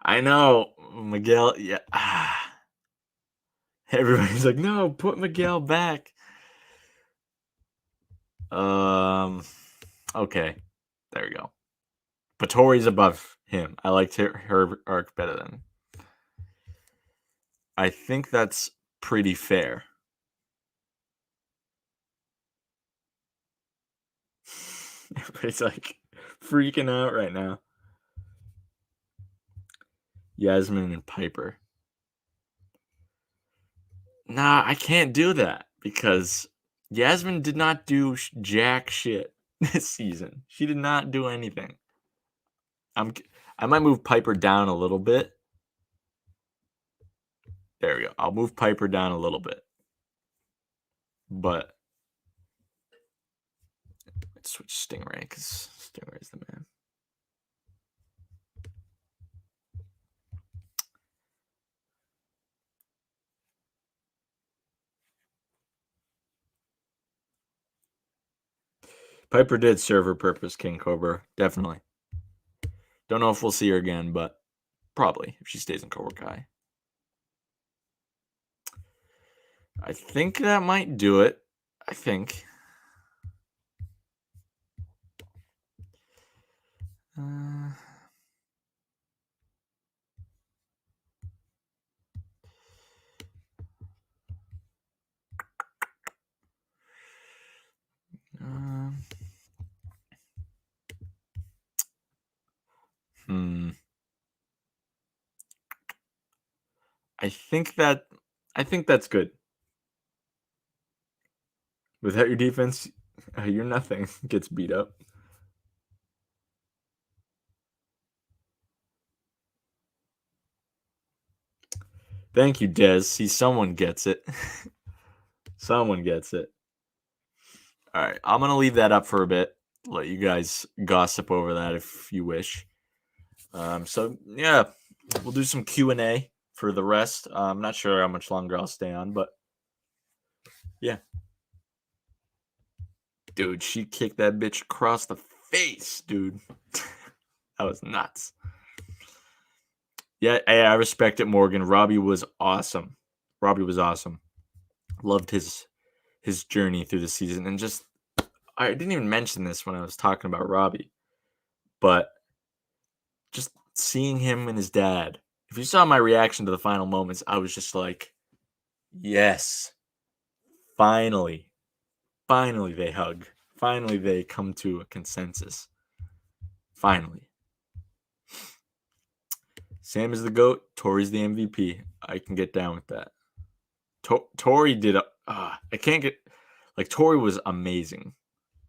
I know, Miguel. Yeah. Everybody's like, no, put Miguel back. Okay. There we go. But Tori's above him. I liked her arc better than. I think that's pretty fair. Everybody's like freaking out right now. Yasmin and Piper. Nah, I can't do that because Yasmin did not do jack shit this season. She did not do anything. I might move Piper down a little bit. There we go. I'll move Piper down a little bit. But let's switch Stingray because Stingray's the man. Piper did serve her purpose, King Cobra. Definitely. Don't know if we'll see her again, but probably if she stays in Cobra Kai. I think that might do it. I think. I think that's good. Without your defense, you're nothing. Gets beat up. Thank you, Des. See, someone gets it. Someone gets it. All right, I'm gonna leave that up for a bit. Let you guys gossip over that if you wish. So yeah, we'll do some Q&A for the rest. I'm not sure how much longer I'll stay on, but yeah. Dude, she kicked that bitch across the face, dude. That was nuts. Yeah, I respect it, Morgan. Robbie was awesome. Loved his journey through the season. And just, I didn't even mention this when I was talking about Robbie, but just seeing him and his dad. If you saw my reaction to the final moments, I was just like, yes, finally they hug. Finally they come to a consensus. Finally. Sam is the GOAT. Tori's the MVP. I can get down with that. Tori did I can't get, like, Tori was amazing.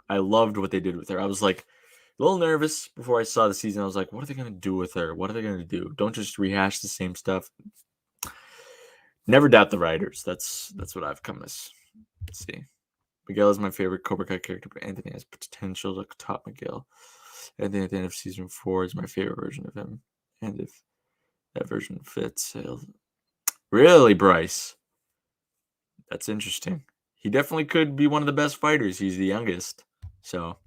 I loved what they did with her. I was like a little nervous before I saw the season. I was like, what are they going to do with her? What are they going to do? Don't just rehash the same stuff. Never doubt the writers. That's what I've come to see. Miguel is my favorite Cobra Kai character, but Anthony has potential to top Miguel. Anthony at the end of season 4 is my favorite version of him. And if that version fits, really, Bryce? That's interesting. He definitely could be one of the best fighters. He's the youngest. So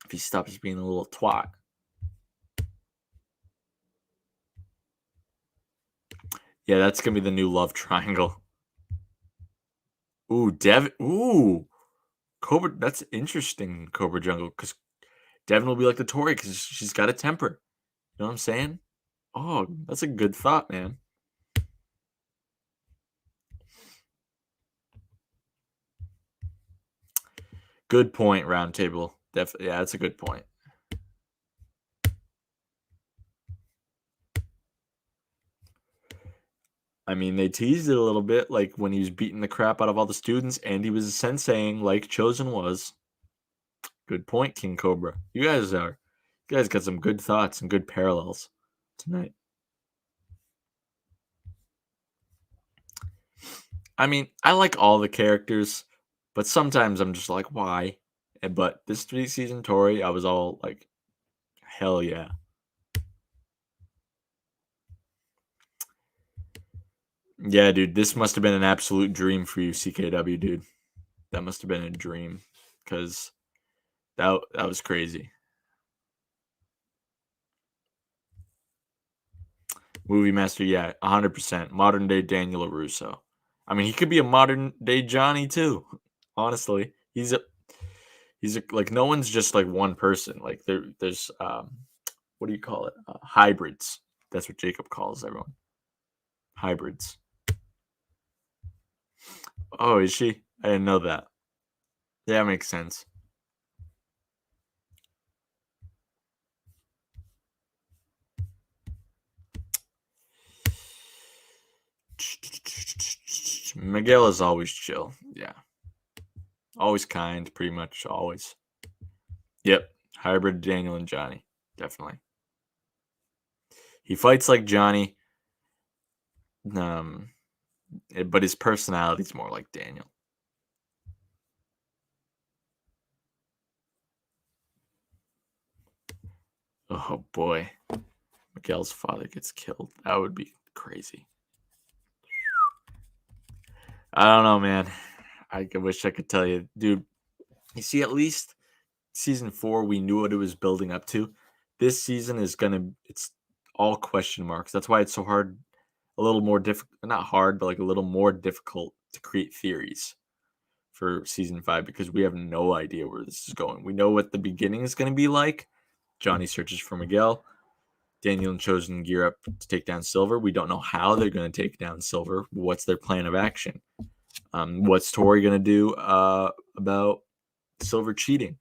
if he stops being a little twat. Yeah, that's going to be the new love triangle. Ooh, Cobra, that's interesting, Cobra Jungle, because Devin will be like the Tory because she's got a temper. You know what I'm saying? Oh, that's a good thought, man. Good point, Roundtable. Definitely, yeah, that's a good point. I mean, they teased it a little bit, like when he was beating the crap out of all the students, and he was senseiing like Chosen was. Good point, King Cobra. You guys got some good thoughts and good parallels tonight. I mean, I like all the characters, but sometimes I'm just like, why? But this 3-season Tory, I was all like, hell yeah. Yeah, dude, this must have been an absolute dream for you, CKW, dude. That must have been a dream, because that was crazy. Movie master, yeah, 100%. Modern day Daniel LaRusso. I mean, he could be a modern day Johnny too. Honestly, he's like, no one's just like one person. Like there's what do you call it? Hybrids. That's what Jacob calls everyone. Hybrids. Oh, is she? I didn't know that. Yeah, makes sense. Miguel is always chill. Yeah. Always kind, pretty much always. Yep. Hybrid Daniel and Johnny. Definitely. He fights like Johnny. But his personality's more like Daniel. Oh boy. Miguel's father gets killed. That would be crazy. I don't know, man. I wish I could tell you. Dude, you see, at least season 4, we knew what it was building up to. This season is it's all question marks. That's why it's so hard, a little more difficult, not hard, but like a little more difficult to create theories for season 5, because we have no idea where this is going. We know what the beginning is going to be like. Johnny searches for Miguel. Daniel and Chosen gear up to take down Silver. We don't know how they're going to take down Silver. What's their plan of action? What's Tori going to do about Silver cheating?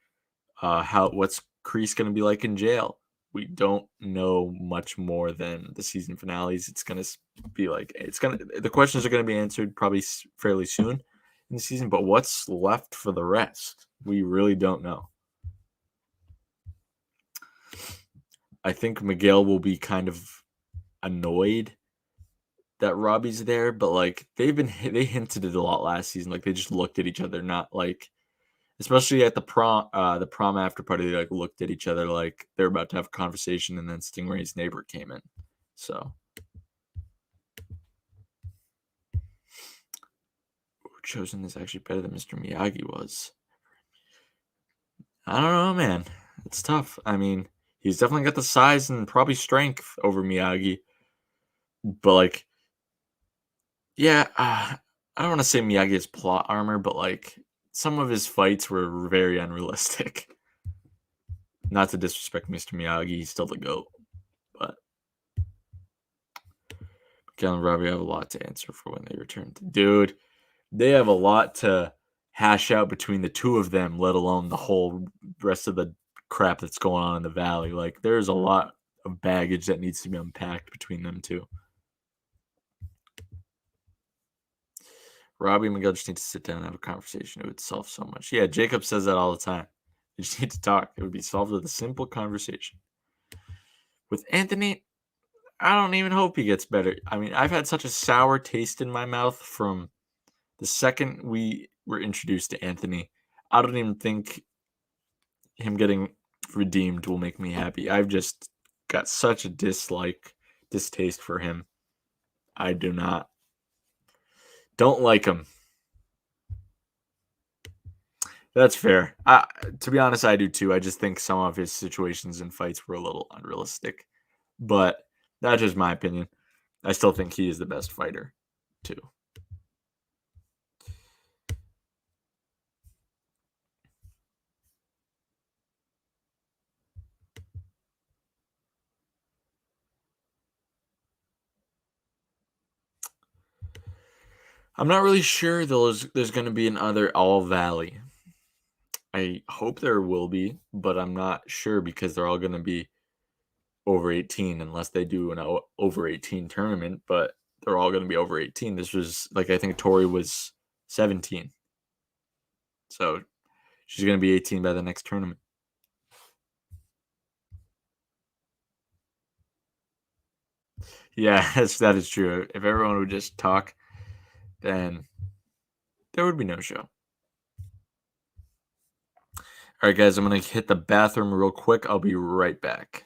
What's Kreese going to be like in jail? We don't know much more than the season finales. It's going to be like the questions are going to be answered probably fairly soon in the season, but what's left for the rest? We really don't know. I think Miguel will be kind of annoyed that Robbie's there, but like they hinted it a lot last season. Like they just looked at each other, not like, especially at the prom after party, they like looked at each other like they're about to have a conversation, and then Stingray's neighbor came in. So Chosen is actually better than Mr. Miyagi was. I don't know, man. It's tough. I mean, he's definitely got the size and probably strength over Miyagi, but like, yeah, I don't want to say Miyagi has plot armor, but like some of his fights were very unrealistic. Not to disrespect Mr. Miyagi, he's still the GOAT. But Miguel and Robbie have a lot to answer for when they return. Dude, they have a lot to hash out between the two of them, let alone the whole rest of the crap that's going on in the valley. Like, there's a lot of baggage that needs to be unpacked between them two. Robbie and Miguel just need to sit down and have a conversation. It would solve so much. Yeah, Jacob says that all the time. You just need to talk. It would be solved with a simple conversation. With Anthony, I don't even hope he gets better. I mean, I've had such a sour taste in my mouth from the second we were introduced to Anthony. I don't even think him getting redeemed will make me happy. I've just got such a distaste for him. I don't like him. That's fair. To be honest, I do too. I just think some of his situations and fights were a little unrealistic. But that's just my opinion. I still think he is the best fighter, too. I'm not really sure there's going to be another All Valley. I hope there will be, but I'm not sure because they're all going to be over 18 unless they do an over 18 tournament, but they're all going to be over 18. This was like, I think Tori was 17. So she's going to be 18 by the next tournament. Yeah, that is true. If everyone would just talk, then there would be no show. All right, guys, I'm going to hit the bathroom real quick. I'll be right back.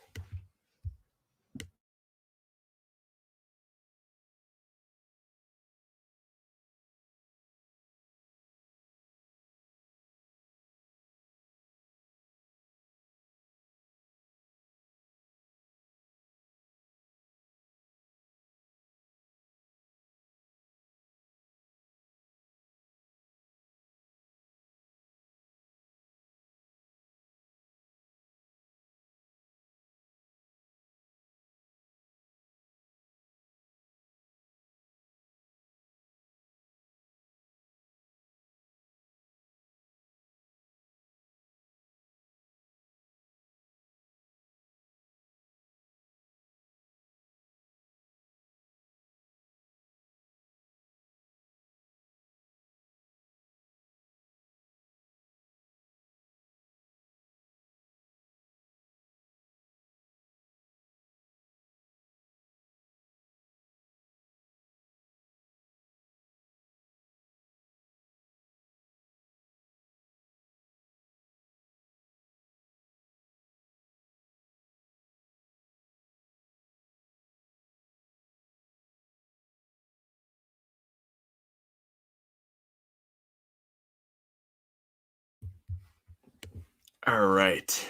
All right.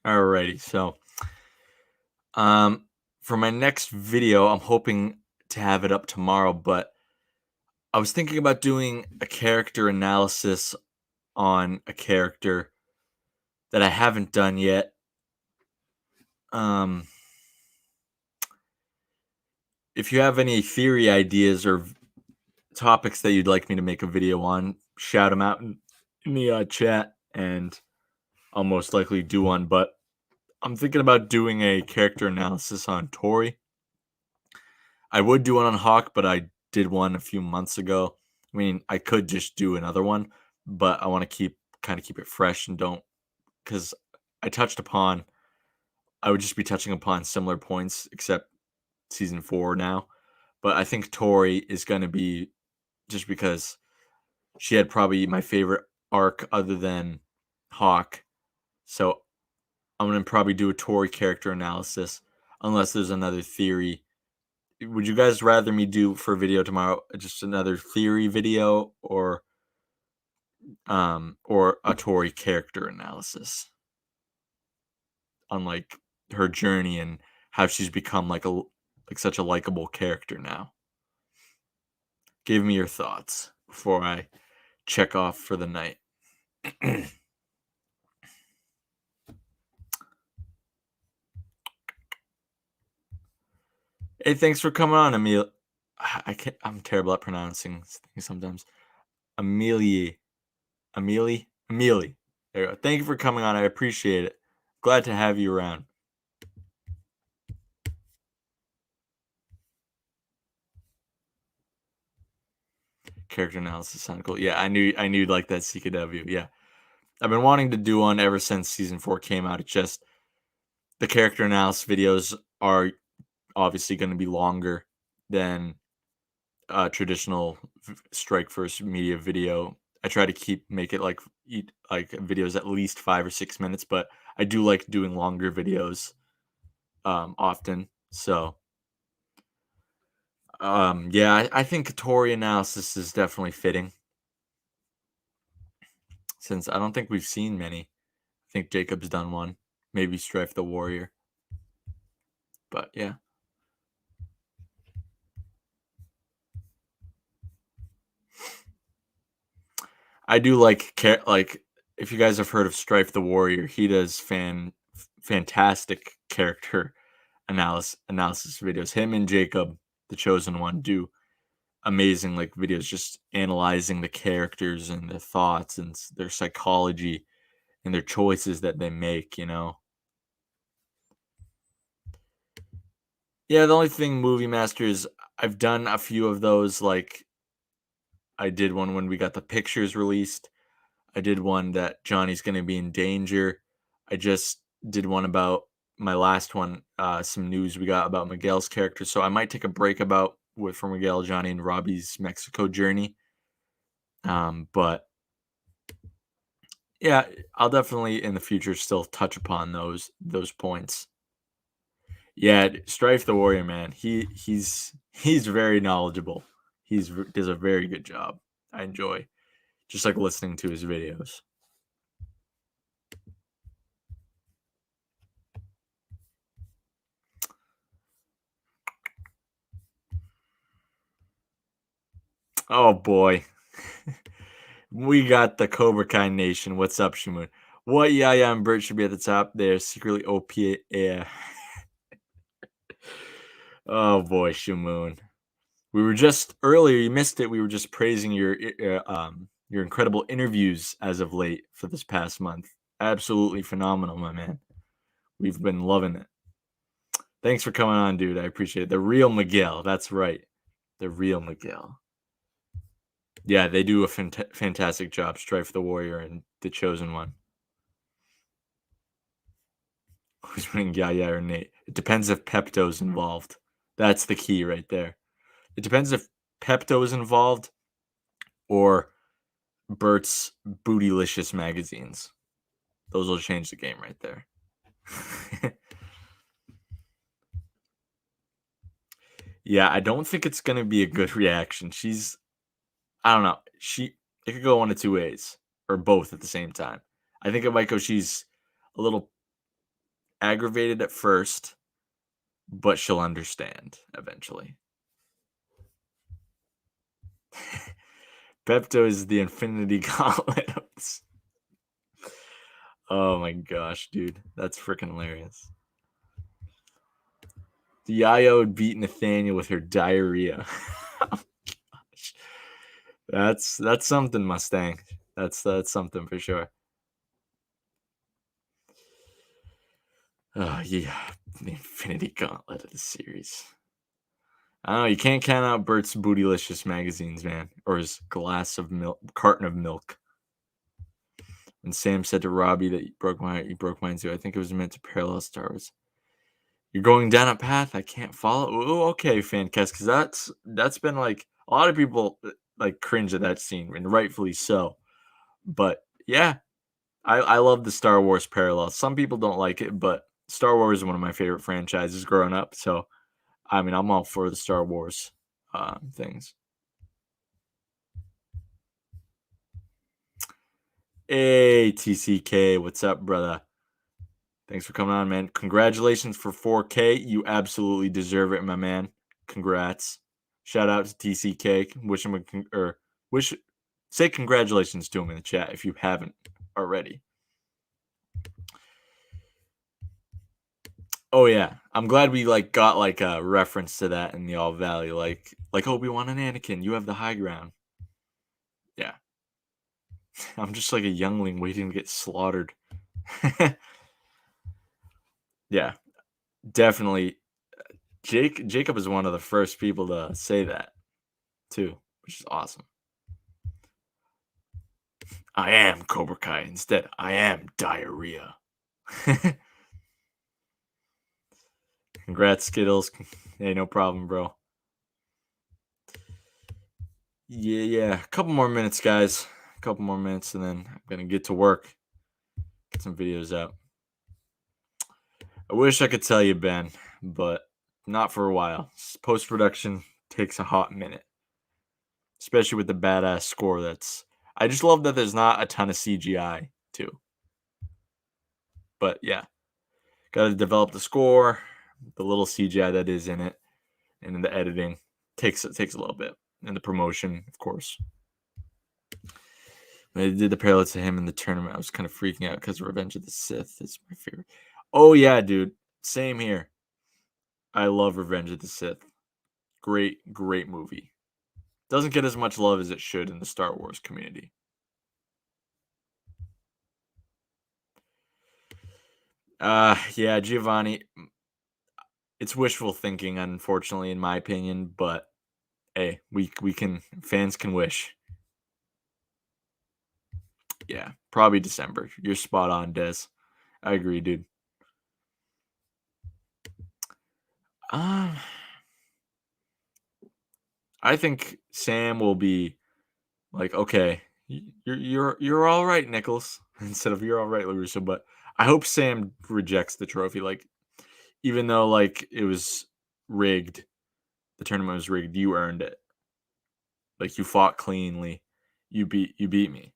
Alrighty. So, for my next video, I'm hoping to have it up tomorrow, but I was thinking about doing a character analysis on a character that I haven't done yet. Um, if you have any theory ideas or topics that you'd like me to make a video on, shout them out in the chat, and I'll most likely do one. But I'm thinking about doing a character analysis on Tori. I would do one on Hawk, but I did one a few months ago. I mean, I could just do another one, but I want to keep it fresh and don't, because I would just be touching upon similar points except season 4 now. But I think Tori is going to be, just because she had probably my favorite arc other than Hawk. So I'm going to probably do a Tori character analysis unless there's another theory. Would you guys rather me do for a video tomorrow just another theory video, or a Tori character analysis on like her journey and how she's become like such a likable character now? Give me your thoughts before I check off for the night. Hey, thanks for coming on, Emil. I'm terrible at pronouncing things sometimes. Amelie. Amelie. Amelie. There you go. Thank you for coming on. I appreciate it. Glad to have you around. Character analysis sound cool. Yeah, I knew like that CKW. Yeah. I've been wanting to do one ever since season 4 came out. It's just the character analysis videos are obviously going to be longer than traditional Strike First media video. I try to make it like videos at least 5 or 6 minutes, but I do like doing longer videos often. So yeah, I think Tori analysis is definitely fitting, since I don't think we've seen many. I think Jacob's done one, maybe Strife the Warrior, but yeah. I do like if you guys have heard of Strife the Warrior, he does fantastic character analysis videos. Him and Jacob, the chosen one, do amazing like videos just analyzing the characters and their thoughts and their psychology and their choices that they make, you know. Yeah, the only thing Movie Master is I've done a few of those, like I did one when we got the pictures released. I did one that Johnny's gonna be in danger. I just did one about my last one, some news we got about Miguel's character. So I might take a break about with for Miguel, Johnny, and Robbie's Mexico journey. But yeah, I'll definitely in the future still touch upon those points. Yeah, Strife the Warrior, man. He's very knowledgeable. Does a very good job. I enjoy just like listening to his videos. Oh boy. We got the Cobra Kai Nation. What's up, Shimoon? What Yaya and Bert should be at the top. They're secretly OP. Yeah. Oh boy, Shimoon. We were just earlier. You missed it. We were just praising your incredible interviews as of late for this past month. Absolutely phenomenal, my man. We've been loving it. Thanks for coming on, dude. I appreciate it. The real Miguel. That's right. The real Miguel. Yeah, they do a fantastic job. Strife the Warrior and the Chosen One. Who's winning, Yaya or Nate? It depends if Pepto's involved. That's the key right there. It depends if Pepto is involved or Bert's Bootylicious magazines. Those will change the game right there. Yeah, I don't think it's gonna be a good reaction. I don't know. It could go one of two ways or both at the same time. I think it might go she's a little aggravated at first, but she'll understand eventually. Pepto is the Infinity Gauntlet. Oh my gosh, dude. That's freaking hilarious. The Yayo would beat Nathaniel with her diarrhea. Oh that's something, Mustang. That's something for sure. Oh yeah, the Infinity Gauntlet of the series. I don't know. You can't count out Bert's Bootylicious magazines, man, or his carton of milk. When Sam said to Robbie that you broke mine too, I think it was meant to parallel Star Wars. You're going down a path I can't follow. Ooh, okay, Fancast, because that's been like a lot of people like cringe at that scene, and rightfully so. But yeah, I love the Star Wars parallel. Some people don't like it, but Star Wars is one of my favorite franchises growing up. So I mean, I'm all for the Star Wars things. Hey, TCK, what's up, brother? Thanks for coming on, man. Congratulations for 4K. You absolutely deserve it, my man. Congrats. Shout out to TCK. Say congratulations to him in the chat if you haven't already. Oh yeah, I'm glad we got a reference to that in the All Valley, like Obi-Wan and Anakin. You have the high ground. Yeah, I'm just like a youngling waiting to get slaughtered. Yeah, definitely. Jacob is one of the first people to say that too, which is awesome. I am Cobra Kai. Instead, I am diarrhea. Congrats, Skittles. Hey, no problem, bro. Yeah. A couple more minutes, guys. A couple more minutes, and then I'm gonna get to work. Get some videos out. I wish I could tell you, Ben, but not for a while. Post production takes a hot minute, especially with the badass score. I just love that there's not a ton of CGI too. But yeah, got to develop the score, the little CGI that is in it, and then the editing takes a little bit, and the promotion, of course. When they did the parallel to him in the tournament, I was kind of freaking out because Revenge of the Sith is my favorite. Oh yeah, dude, same here. I love Revenge of the Sith. Great movie. Doesn't get as much love as it should in the Star Wars community. Yeah, Giovanni. It's wishful thinking, unfortunately, in my opinion. But hey, we can fans can wish. Yeah, probably December. You're spot on, Des. I agree, dude. Um, I think Sam will be like, okay, you're all right, Nichols, instead of you're all right, LaRusso. But I hope Sam rejects the trophy. Like, even though like it was rigged, the tournament was rigged. You earned it. Like you fought cleanly. You beat me.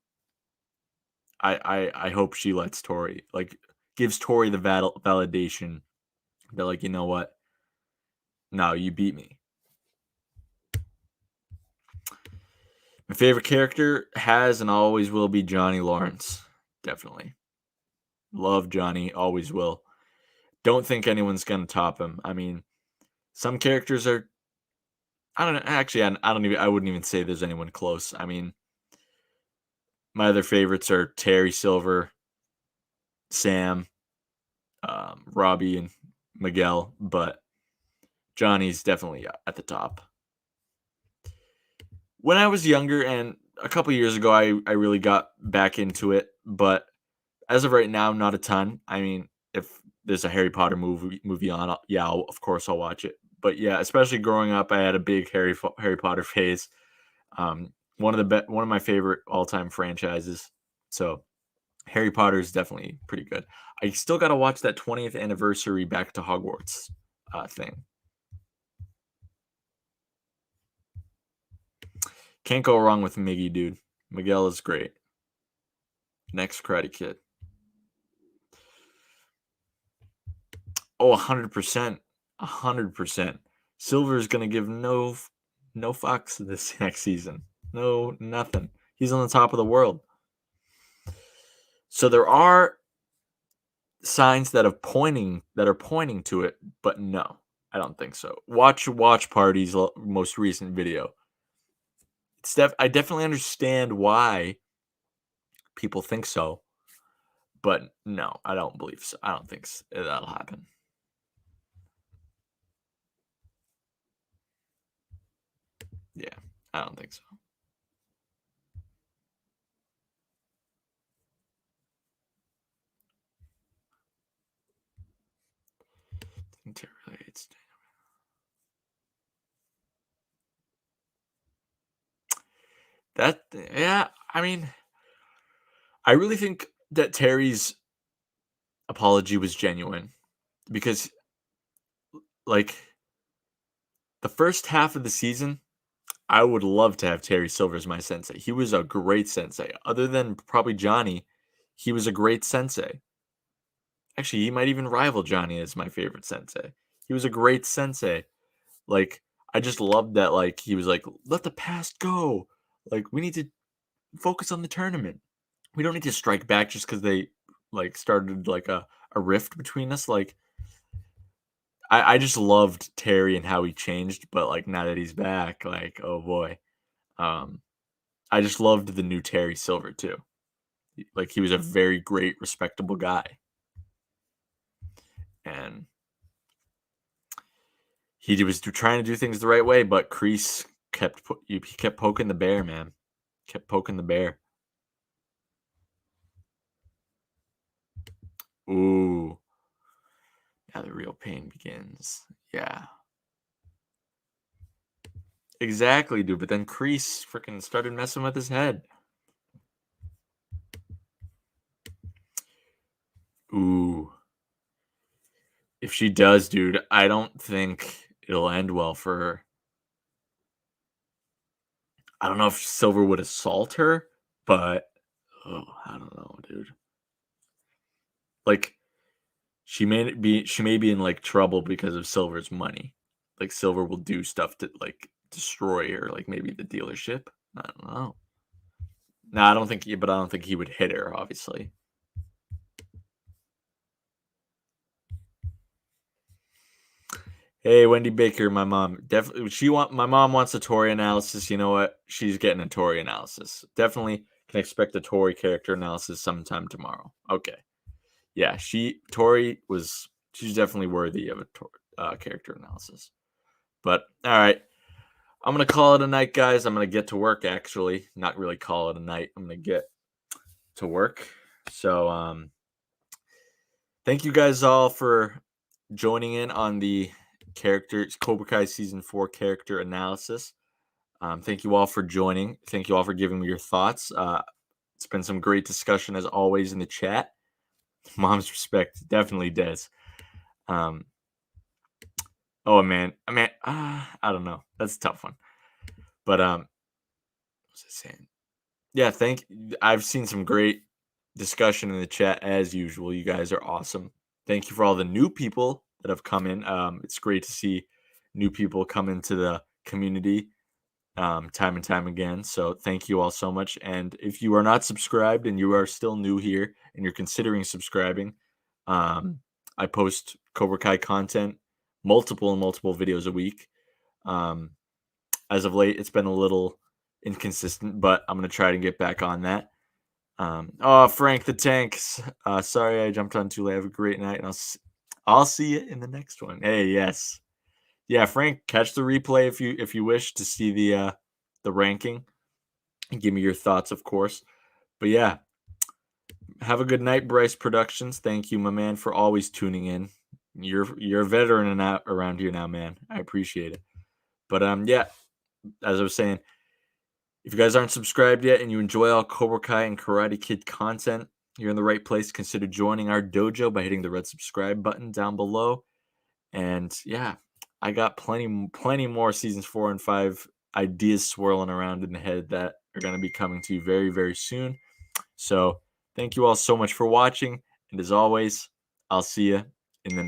I hope she lets Tori like gives Tori the validation that like you know what? No, you beat me. My favorite character has and always will be Johnny Lawrence. Definitely. Love Johnny, always will. Don't think anyone's gonna top him. I mean, some characters are I don't know. Actually, I don't even I wouldn't even say there's anyone close. I mean, my other favorites are Terry Silver, Sam, Robbie, and Miguel, but Johnny's definitely at the top. When I was younger and a couple years ago, I really got back into it, but as of right now, not a ton. I mean, if there's a Harry Potter movie on, yeah, of course I'll watch it. But yeah, especially growing up, I had a big Harry Potter phase. One of my favorite all time franchises. So Harry Potter is definitely pretty good. I still got to watch that 20th anniversary Back to Hogwarts thing. Can't go wrong with Miggy, dude. Miguel is great. Next Karate Kid. Oh, 100%. 100%. Silver is going to give no fucks this next season. No, nothing. He's on the top of the world. So there are signs that are pointing to it, but no, I don't think so. Watch Party's most recent video. I definitely understand why people think so, but no, I don't believe so. I don't think that'll happen. Yeah, I don't think so. Interrelates. That yeah, I mean, I really think that Terry's apology was genuine because like the first half of the season, I would love to have Terry Silver as my sensei. He was a great sensei. Other than probably Johnny, he was a great sensei. Actually, he might even rival Johnny as my favorite sensei. He was a great sensei. Like I just loved that like he was like let the past go. Like we need to focus on the tournament. We don't need to strike back just cuz they like started like a rift between us like I just loved Terry and how he changed, but like now that he's back, like oh boy, um, I just loved the new Terry Silver too. Like he was a very great, respectable guy, and he was trying to do things the right way. But Kreese he kept poking the bear, man. Kept poking the bear. Ooh, now the real pain begins. Yeah, exactly, dude. But then Kreese freaking started messing with his head. Ooh. If she does, dude, I don't think it'll end well for her. I don't know if Silver would assault her, but oh, I don't know, dude. Like she may be in like trouble because of Silver's money. Like Silver will do stuff to like destroy her, like maybe the dealership. I don't know. No, I don't think but I don't think he would hit her, obviously. Hey, Wendy Baker, my mom definitely. My mom wants a Tori analysis. You know what? She's getting a Tori analysis. Definitely can expect a Tori character analysis sometime tomorrow. Okay, yeah, she's definitely worthy of a character analysis. But all right, I'm gonna call it a night, guys. I'm gonna get to work. Actually, not really call it a night. I'm gonna get to work. So, thank you guys all for joining in on the Cobra Kai season 4 character analysis. Thank you all for joining. Thank you all for giving me your thoughts. It's been some great discussion as always in the chat. Mom's respect definitely does. Oh man, I don't know. That's a tough one. But what was I saying? Yeah, I've seen some great discussion in the chat as usual. You guys are awesome. Thank you for all the new people that have come in. It's great to see new people come into the community time and time again. So thank you all so much. And if you are not subscribed and you are still new here and you're considering subscribing, I post Cobra Kai content, multiple videos a week. As of late, it's been a little inconsistent, but I'm gonna try to get back on that. Oh, Frank the Tanks. Sorry I jumped on too late. Have a great night, and I'll see you in the next one. Hey, yes, yeah, Frank. Catch the replay if you wish to see the ranking and give me your thoughts, of course. But yeah, have a good night, Bryce Productions. Thank you, my man, for always tuning in. You're a veteran around here now, man. I appreciate it. But yeah, as I was saying, if you guys aren't subscribed yet and you enjoy all Cobra Kai and Karate Kid content, you're in the right place. Consider joining our dojo by hitting the red subscribe button down below. And yeah, I got plenty more seasons 4 and 5 ideas swirling around in the head that are going to be coming to you very, very soon. So thank you all so much for watching. And as always, I'll see you